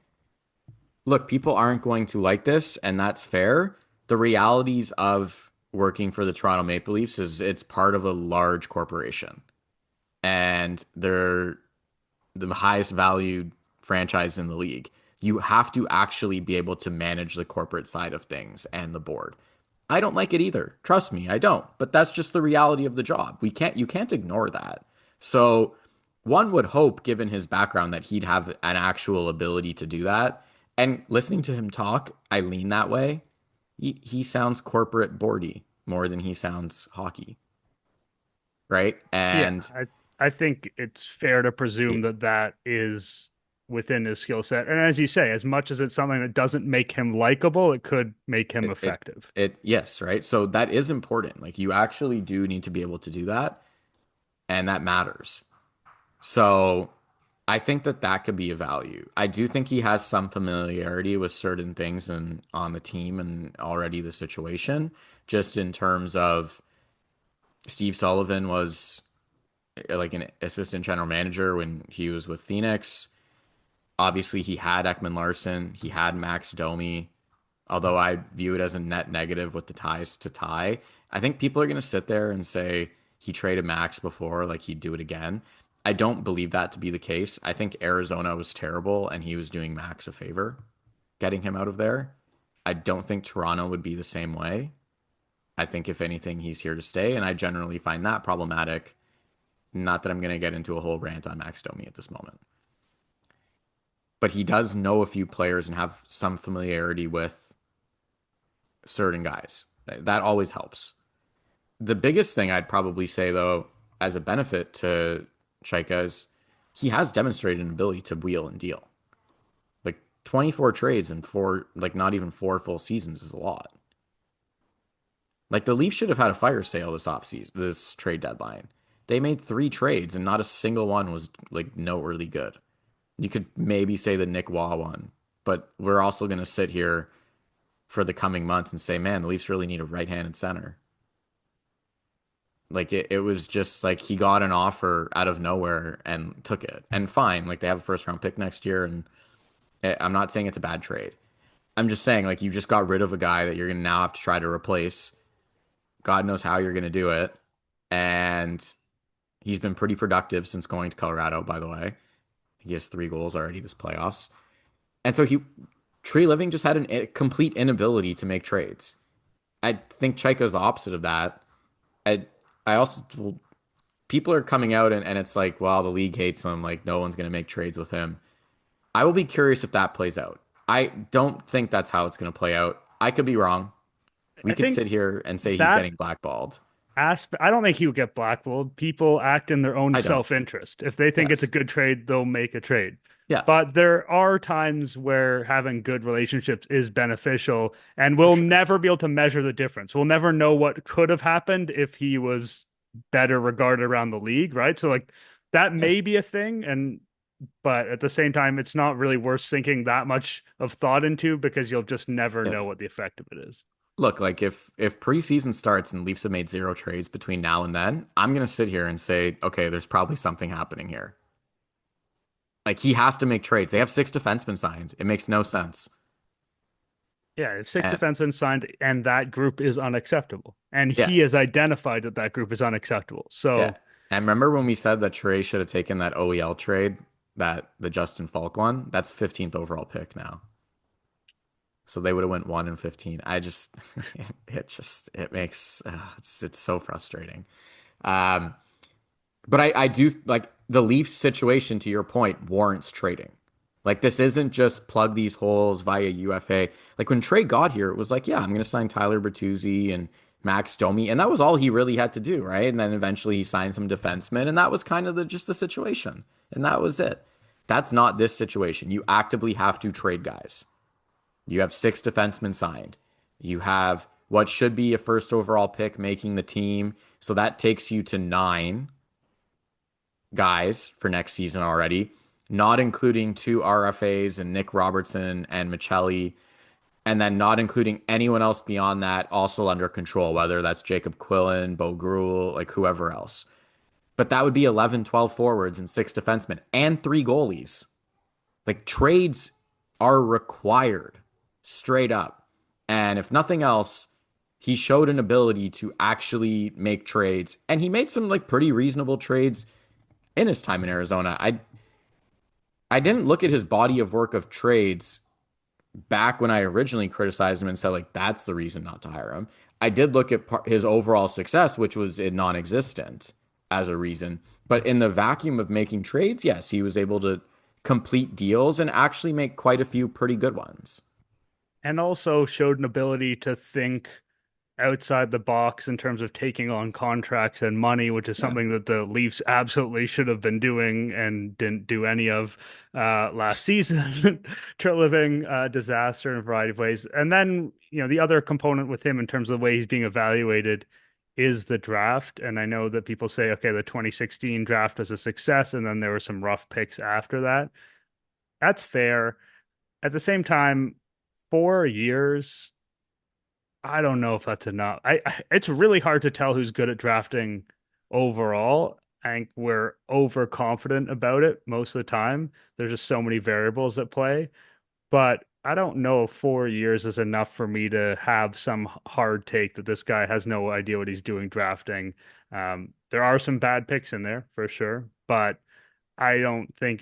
Speaker 2: look, people aren't going to like this and that's fair. The realities of working for the Toronto Maple Leafs is it's part of a large corporation. And they're the highest valued franchise in the league. You have to actually be able to manage the corporate side of things and the board. I don't like it either. Trust me, I don't. But that's just the reality of the job. You can't ignore that. So one would hope, given his background, that he'd have an actual ability to do that. And listening to him talk, I lean that way. He sounds corporate boardy more than he sounds hockey. Right? And
Speaker 1: yeah, I think it's fair to presume that is within his skill set. And as you say, as much as it's something that doesn't make him likable, it could make him effective.
Speaker 2: Yes, right? So that is important. Like you actually do need to be able to do that. And that matters. So I think that could be a value. I do think he has some familiarity with certain things on the team and already the situation, just in terms of Steve Sullivan was like an assistant general manager when he was with Phoenix. Obviously, he had Ekman Larson. He had Max Domi. Although I view it as a net negative with the ties to tie. I think people are going to sit there and say he traded Max before, like he'd do it again. I don't believe that to be the case. I think Arizona was terrible and he was doing Max a favor, getting him out of there. I don't think Toronto would be the same way. I think if anything, he's here to stay. And I generally find that problematic. Not that I'm going to get into a whole rant on Max Domi at this moment. But he does know a few players and have some familiarity with certain guys. That always helps. The biggest thing I'd probably say, though, as a benefit to Chayka is he has demonstrated an ability to wheel and deal. Like 24 trades and not even 4 full seasons is a lot. Like the Leafs should have had a fire sale this offseason, this trade deadline. They made 3 trades and not a single one was like noteworthy good. You could maybe say the Nick Waugh one, but we're also going to sit here for the coming months and say, man, the Leafs really need a right-handed center. Like it was just like he got an offer out of nowhere and took it. And fine, like they have a first-round pick next year, and I'm not saying it's a bad trade. I'm just saying like you just got rid of a guy that you're going to now have to try to replace. God knows how you're going to do it. And he's been pretty productive since going to Colorado, by the way. He has 3 goals already this playoffs. And so Tree Living just had a complete inability to make trades. I think Chayka's the opposite of that. I also, people are coming out and it's like, well, the league hates him. Like no one's going to make trades with him. I will be curious if that plays out. I don't think that's how it's going to play out. I could be wrong. We could sit here and say he's getting blackballed.
Speaker 1: I don't think he would get blackballed. People act in their own self-interest. If they think it's a good trade, they'll make a trade.
Speaker 2: Yes.
Speaker 1: But there are times where having good relationships is beneficial, and we'll never be able to measure the difference. We'll never know what could have happened if he was better regarded around the league, right? So like that may be a thing, and but at the same time, it's not really worth sinking that much of thought into because you'll just never know
Speaker 2: If
Speaker 1: what the effect of it is.
Speaker 2: Look, like if preseason starts and Leafs have made zero trades between now and then, I'm gonna sit here and say, okay, there's probably something happening here. Like he has to make trades. They have six defensemen signed. It makes no sense.
Speaker 1: Yeah, if six
Speaker 2: And
Speaker 1: defensemen signed and that group is unacceptable, and
Speaker 2: yeah,
Speaker 1: he has identified that that group is unacceptable.
Speaker 2: yeah.
Speaker 1: So
Speaker 2: And remember when we said that Trey should have taken that OEL trade, that the Justin Falk one? That's 15th overall pick now. So they would have went 1-15. I just it makes it's so frustrating. Um, but I do like the Leafs situation, to your point, warrants trading. Like this isn't just plug these holes via UFA. Like when Trey got here, it was like, yeah, I'm gonna sign Tyler Bertuzzi and Max Domi, and that was all he really had to do, right? And then eventually he signed some defensemen, and that was kind of just the situation, and that was it. That's not this situation. You actively have to trade guys. You have six defensemen signed. You have what should be a first overall pick making the team, so that takes you to nine guys for next season already, not including two RFAs and Nick Robertson and Michelli, and then not including anyone else beyond that, also under control, whether that's Jacob Quillen, Bo Gruel, like whoever else. But that would be 11, 12 forwards and six defensemen and three goalies. Like trades are required straight up. And if nothing else, he showed an ability to actually make trades. And he made some like pretty reasonable trades in his time in Arizona. I didn't look at his body of work of trades back when I originally criticized him and said like that's the reason not to hire him. I did look at his overall success, which was non-existent as a reason. But in the vacuum of making trades, yes, he was able to complete deals and actually make quite a few pretty good ones.
Speaker 1: and also showed an ability to think outside the box in terms of taking on contracts and money, which is
Speaker 2: Yeah.
Speaker 1: something that the Leafs absolutely should have been doing and didn't do any of last season. Living disaster in a variety of ways. And then, the other component with him in terms of the way he's being evaluated is the draft. And I know that people say, okay, the 2016 draft was a success, and then there were some rough picks after that. That's fair. At the same time, 4 years, I don't know if that's enough. It's really hard to tell who's good at drafting overall. I think we're overconfident about it most of the time. There's just so many variables at play. But I don't know if 4 years is enough for me to have some hard take that this guy has no idea what he's doing drafting. There are some bad picks in there for sure, but I think,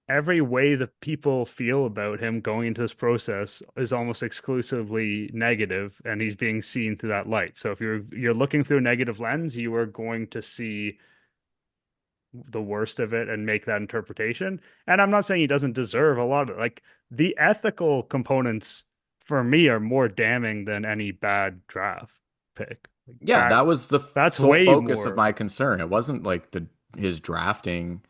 Speaker 1: every way that people feel about him going into this process is almost exclusively negative, and he's being seen through that light. So if you're looking through a negative lens, you are going to see the worst of it and make that interpretation. And I'm not saying he doesn't deserve a lot of it. Like the ethical components for me are more damning than any bad draft pick. Like
Speaker 2: Yeah, that was the
Speaker 1: that's
Speaker 2: sole
Speaker 1: way
Speaker 2: focus of
Speaker 1: more.
Speaker 2: my concern. It wasn't like the his drafting.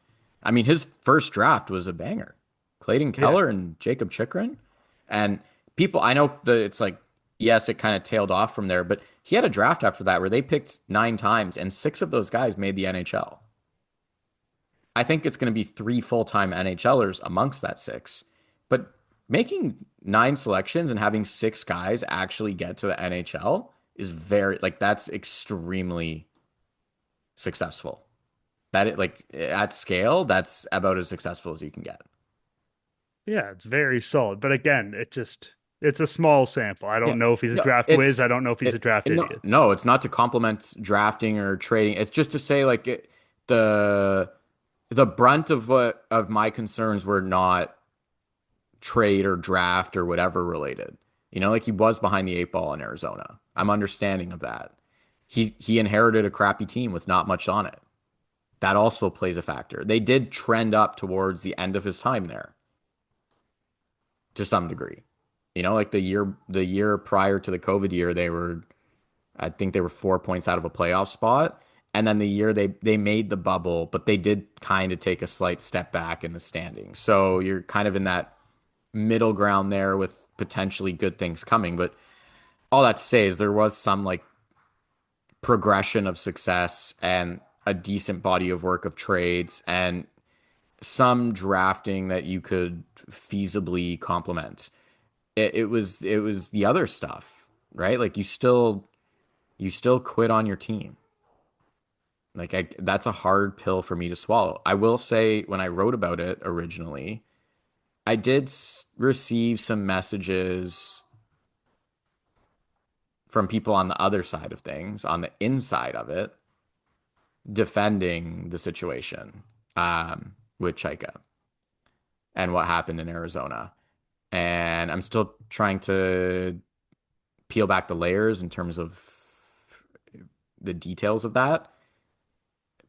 Speaker 2: I mean, his first draft was a banger. Clayton
Speaker 1: Yeah.
Speaker 2: Keller and Jacob Chikrin. And people, I know that it's like, yes, it kind of tailed off from there, but he had a draft after that where they picked nine times and six of those guys made the NHL. I think it's going to be three full-time NHLers amongst that six. But making nine selections and having six guys actually get to the NHL is that's extremely successful. Like at scale, that's about as successful as you can get.
Speaker 1: Yeah, it's very solid. But again, it's a small sample. I
Speaker 2: Yeah.
Speaker 1: don't know if he's a
Speaker 2: No,
Speaker 1: draft whiz. I don't know if he's a draft
Speaker 2: no,
Speaker 1: idiot.
Speaker 2: no, it's not to compliment drafting or trading. It's just to say like the the brunt of my concerns were not trade or draft or whatever related. Like he was behind the eight ball in Arizona. I'm understanding of that. He inherited a crappy team with not much on it. That also plays a factor. They did trend up towards the end of his time there to some degree. Like the year prior to the COVID year, I think they were 4 points out of a playoff spot. And then the year they made the bubble, but they did kind of take a slight step back in the standings. So you're kind of in that middle ground there with potentially good things coming. But all that to say is there was some like progression of success and a decent body of work of trades and some drafting that you could feasibly complement. It was the other stuff, right? Like you still quit on your team. Like that's a hard pill for me to swallow. I will say when I wrote about it originally, I did receive some messages from people on the other side of things, on the inside of it, defending the situation with Chayka and what happened in Arizona. And I'm still trying to peel back the layers in terms of the details of that.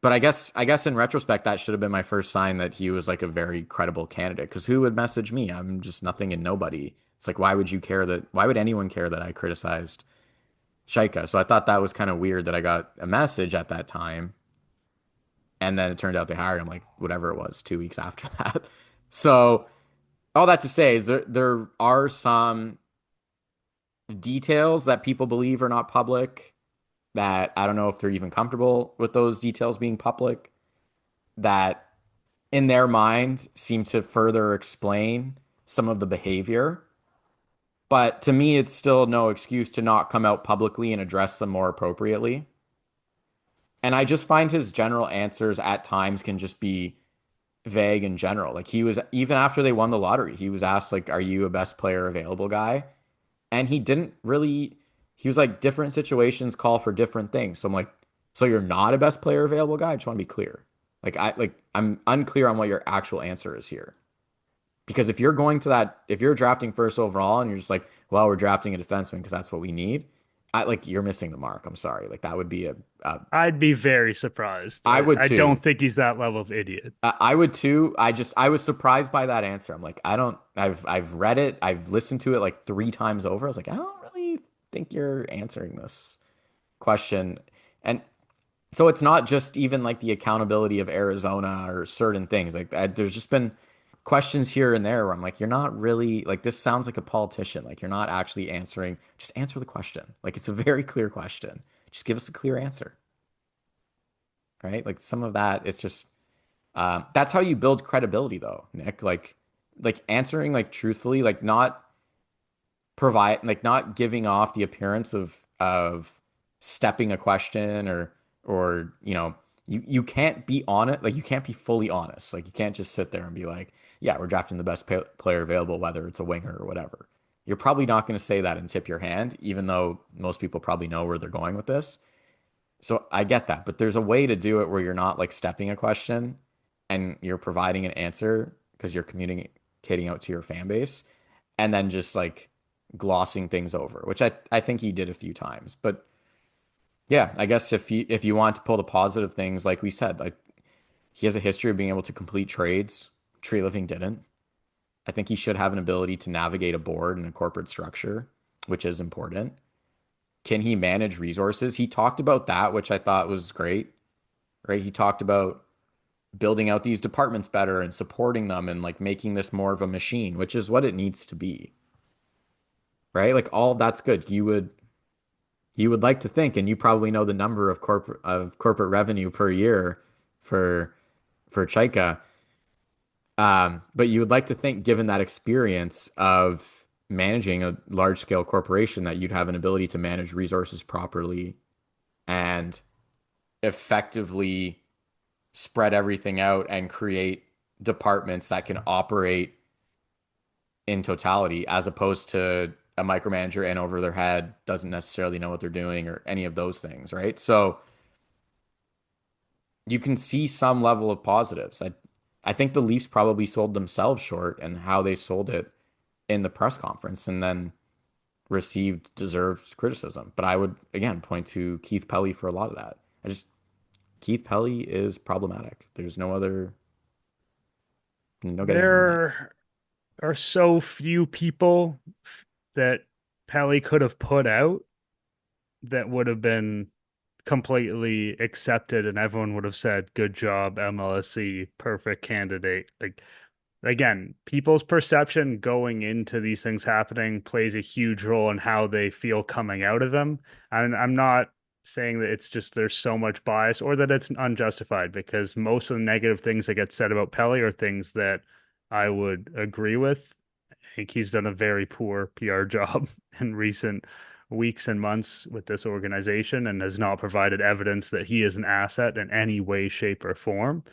Speaker 2: But I guess in retrospect, that should have been my first sign that he was like a very credible candidate. Because who would message me? I'm just nothing and nobody. It's like, why would you care that? Why would anyone care that I criticized Chayka? So I thought that was kind of weird that I got a message at that time, and then it turned out they hired him like whatever it was 2 weeks after that. So all that to say is there are some details that people believe are not public that I don't know if they're even comfortable with those details being public that in their mind seem to further explain some of the behavior. But to me, it's still no excuse to not come out publicly and address them more appropriately. And I just find his general answers at times can just be vague in general. Like he was, even after they won the lottery, he was asked, like, are you a best player available guy? And he didn't really, he was like, different situations call for different things. So I'm like, so you're not a best player available guy? I just want to be clear. I'm unclear on what your actual answer is here. Because if you're going to that, if you're drafting first overall and you're just like, well, we're drafting a defenseman because that's what we need, you're missing the mark. I'm sorry. Like that would be
Speaker 1: I'd be very surprised.
Speaker 2: I would
Speaker 1: I don't
Speaker 2: too.
Speaker 1: think he's that level of idiot.
Speaker 2: I would too. I was surprised by that answer. I'm like, I've read it. I've listened to it like 3 times over. I was like, I don't really think you're answering this question. And so it's not just even like the accountability of Arizona or certain things. Like there's just been questions here and there where I'm like, you're not really like this sounds like a politician. Like you're not actually answering. Just answer the question. Like it's a very clear question. Just give us a clear answer. Right? Like some of that, it's just that's how you build credibility, though, Nick. Like answering like truthfully, like not giving off the appearance of stepping a question or you can't be on it. Like you can't be fully honest. Like you can't just sit there and be like, yeah, we're drafting the best player available, whether it's a winger or whatever. You're probably not going to say that and tip your hand, even though most people probably know where they're going with this. So I get that, but there's a way to do it where you're not like stepping a question and you're providing an answer because you're communicating out to your fan base and then just like glossing things over, which I think he did a few times. But yeah, I guess if you want to pull the positive things, like we said, like he has a history of being able to complete trades. Tree Living didn't. I think he should have an ability to navigate a board and a corporate structure, which is important. Can he manage resources? He talked about that, which I thought was great, right? He talked about building out these departments better and supporting them and like making this more of a machine, which is what it needs to be, right? Like all that's good. You would like to think, and you probably know the number of corporate revenue per year for Chayka. But you would like to think, given that experience of managing a large scale corporation, that you'd have an ability to manage resources properly and effectively spread everything out and create departments that can operate in totality, as opposed to a micromanager in over their head, doesn't necessarily know what they're doing or any of those things, right? So you can see some level of positives. I think the Leafs probably sold themselves short and how they sold it in the press conference and then received deserved criticism. But I would again point to Keith Pelly for a lot of that. Keith Pelly is problematic. There's no getting around that.
Speaker 1: There are so few people that Pelly could have put out that would have been completely accepted and everyone would have said, good job, MLSC, perfect candidate. Like again, people's perception going into these things happening plays a huge role in how they feel coming out of them. And I'm not saying that it's just there's so much bias or that it's unjustified, because most of the negative things that get said about Pelly are things that I would agree with. I think he's done a very poor PR job in recent weeks and months with this organization and has not provided evidence that he is an asset in any way, shape, or form.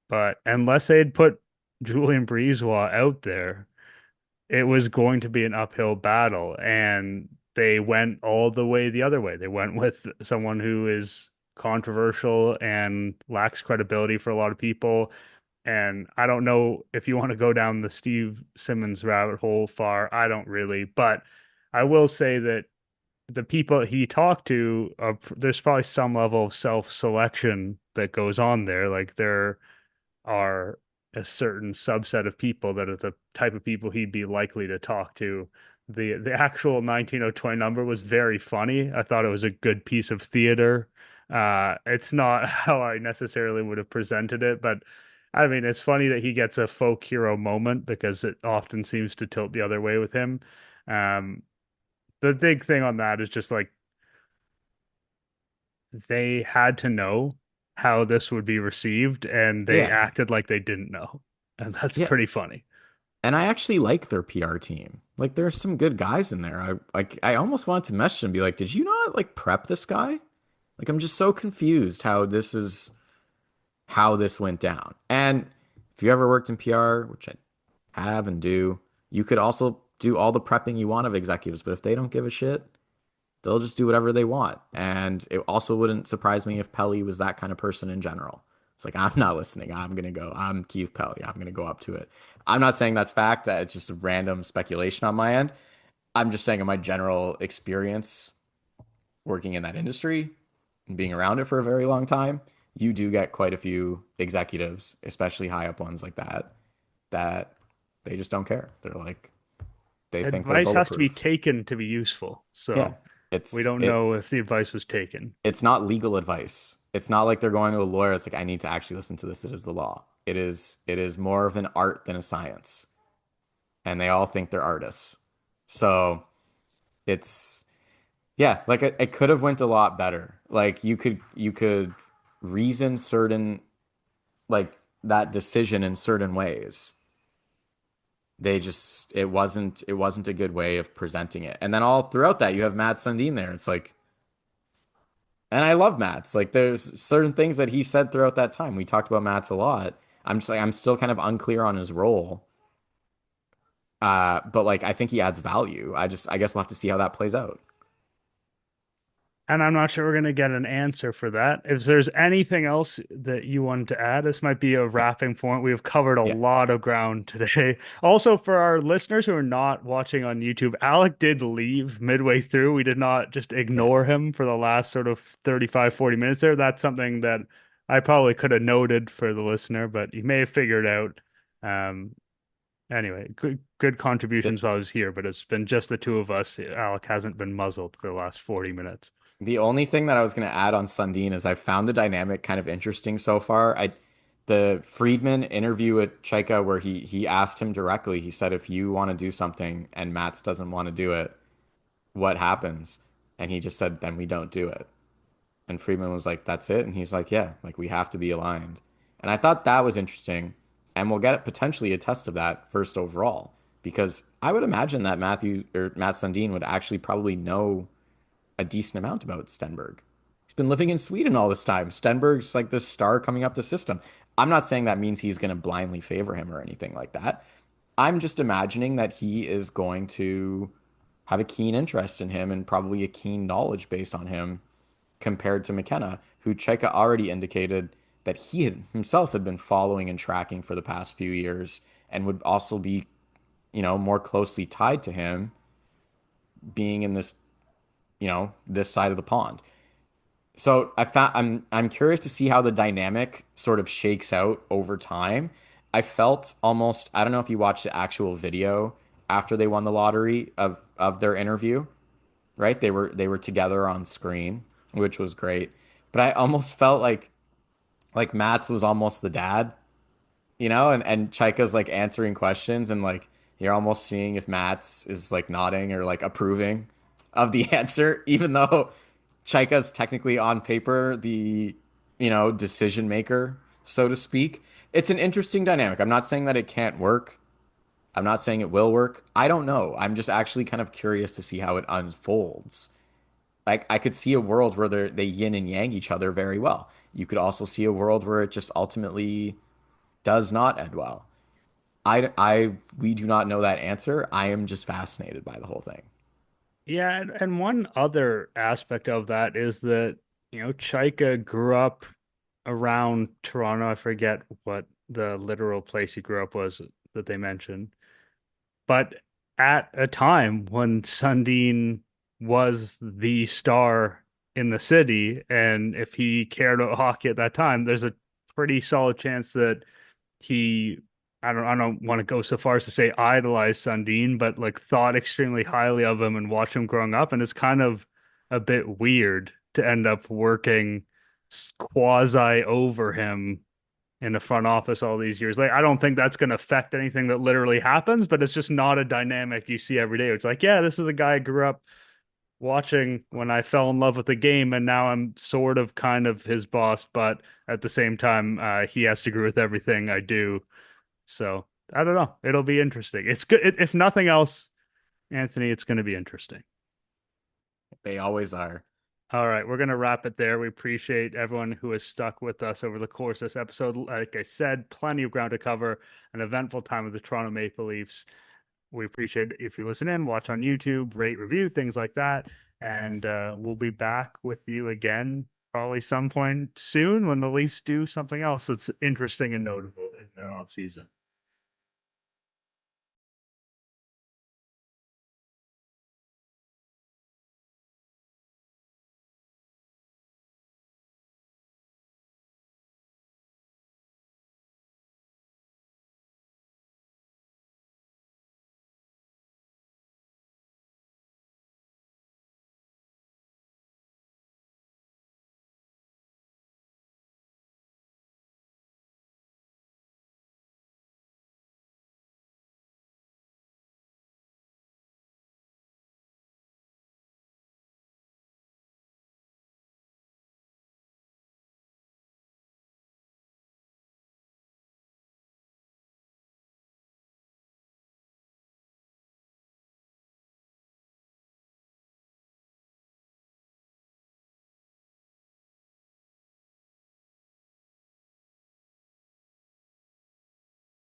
Speaker 1: But unless they'd put Julian Breezewa out there, it was going to be an uphill battle. And they went all the way the other way. They went with someone who is controversial and lacks credibility for a lot of people. And I don't know if you want to go down the Steve Simmons rabbit hole far. I don't really. But I will say that the people he talked to, there's probably some level of self-selection that goes on there. Like there are a certain subset of people that are the type of people he'd be likely to talk to. The actual 19020 number was very funny. I thought it was a good piece of theater. It's not how I necessarily would have presented it, but I mean, it's funny that he gets a folk hero moment because it often seems to tilt the other way with him. Um, the big thing on that is just like they had to know how this would be received and they
Speaker 2: Yeah.
Speaker 1: acted like they didn't know. And that's
Speaker 2: Yeah.
Speaker 1: pretty funny.
Speaker 2: And I actually like their PR team. Like there's some good guys in there. I almost wanted to message and be like, "Did you not like prep this guy?" Like I'm just so confused how this went down. And if you ever worked in PR, which I have and do, you could also do all the prepping you want of executives, but if they don't give a shit, they'll just do whatever they want. And it also wouldn't surprise me if Pelly was that kind of person in general. It's like, I'm not listening. I'm Keith Pelly. I'm going to go up to it. I'm not saying that's fact. That it's just a random speculation on my end. I'm just saying in my general experience working in that industry and being around it for a very long time, you do get quite a few executives, especially high up ones like that they just don't care. They're like, they think they're
Speaker 1: Advice has to be
Speaker 2: bulletproof.
Speaker 1: taken to be useful.
Speaker 2: Yeah.
Speaker 1: So we
Speaker 2: It's
Speaker 1: don't
Speaker 2: it
Speaker 1: know if the advice was taken.
Speaker 2: it's not legal advice. It's not like they're going to a lawyer. It's like, I need to actually listen to this. It is the law. It is more of an art than a science. And they all think they're artists. So it's yeah, like it could have went a lot better. Like you could reason certain like that decision in certain ways. They just it wasn't a good way of presenting it. And then all throughout that you have Matt Sundin there. It's like, and I love Matt's. Like there's certain things that he said throughout that time. We talked about Matt's a lot. I'm just like I'm still kind of unclear on his role. But like I think he adds value. I guess we'll have to see how that plays out.
Speaker 1: And I'm not sure we're going to get an answer for that. If there's anything else that you wanted to add, this might be a wrapping point. We have covered a
Speaker 2: Yeah.
Speaker 1: lot of ground today. Also, for our listeners who are not watching on YouTube, Alec did leave midway through. We did not just
Speaker 2: Yeah.
Speaker 1: ignore him for the last sort of 35, 40 minutes there. That's something that I probably could have noted for the listener, but he may have figured out. Um, anyway, good
Speaker 2: The
Speaker 1: contributions while I was here, but it's been just the two of us. Alec hasn't been muzzled for the last 40 minutes.
Speaker 2: the only thing that I was going to add on Sundin is I found the dynamic kind of interesting so far. The Friedman interview with Chayka where he asked him directly. He said, if you want to do something and Mats doesn't want to do it, what happens? And he just said, then we don't do it. And Friedman was like, that's it. And he's like, yeah, like we have to be aligned. And I thought that was interesting. And we'll get potentially a test of that first overall. Because I would imagine that Matt Sundin would actually probably know a decent amount about Stenberg. He's been living in Sweden all this time. Stenberg's like this star coming up the system. I'm not saying that means he's going to blindly favor him or anything like that. I'm just imagining that he is going to have a keen interest in him and probably a keen knowledge base on him compared to McKenna, who Chayka already indicated that himself had been following and tracking for the past few years and would also be, more closely tied to him being in this side of the pond. So I'm curious to see how the dynamic sort of shakes out over time. I felt almost I don't know if you watched the actual video after they won the lottery of their interview, right? They were together on screen, which was great. But I almost felt like Matt's was almost the dad, and Chaika's like answering questions and like you're almost seeing if Matt's is like nodding or like approving of the answer, even though Chayka's technically on paper the, decision maker, so to speak. It's an interesting dynamic. I'm not saying that it can't work. I'm not saying it will work. I don't know. I'm just actually kind of curious to see how it unfolds. Like I could see a world where they yin and yang each other very well. You could also see a world where it just ultimately does not end well. We do not know that answer. I am just fascinated by the whole thing.
Speaker 1: Yeah, and one other aspect of that is that, Chayka grew up around Toronto. I forget what the literal place he grew up was that they mentioned. But at a time when Sundin was the star in the city, and if he cared about hockey at that time, there's a pretty solid chance that he I don't want to go so far as to say idolized Sundin, but like thought extremely highly of him and watched him growing up. And it's kind of a bit weird to end up working quasi over him in the front office all these years. Like, I don't think that's going to affect anything that literally happens, but it's just not a dynamic you see every day. It's like, yeah, this is the guy I grew up watching when I fell in love with the game, and now I'm sort of kind of his boss, but at the same time, he has to agree with everything I do. So I don't know. It'll be interesting. It's good. If nothing else, Anthony, it's going to be interesting.
Speaker 2: They always are.
Speaker 1: All right, we're going to wrap it there. We appreciate everyone who has stuck with us over the course of this episode. Like I said, plenty of ground to cover, an eventful time with the Toronto Maple Leafs. We appreciate it if you listen in, watch on YouTube, rate, review, things like that. And we'll be back with you again probably some point soon when the Leafs do something else that's interesting and notable in their offseason.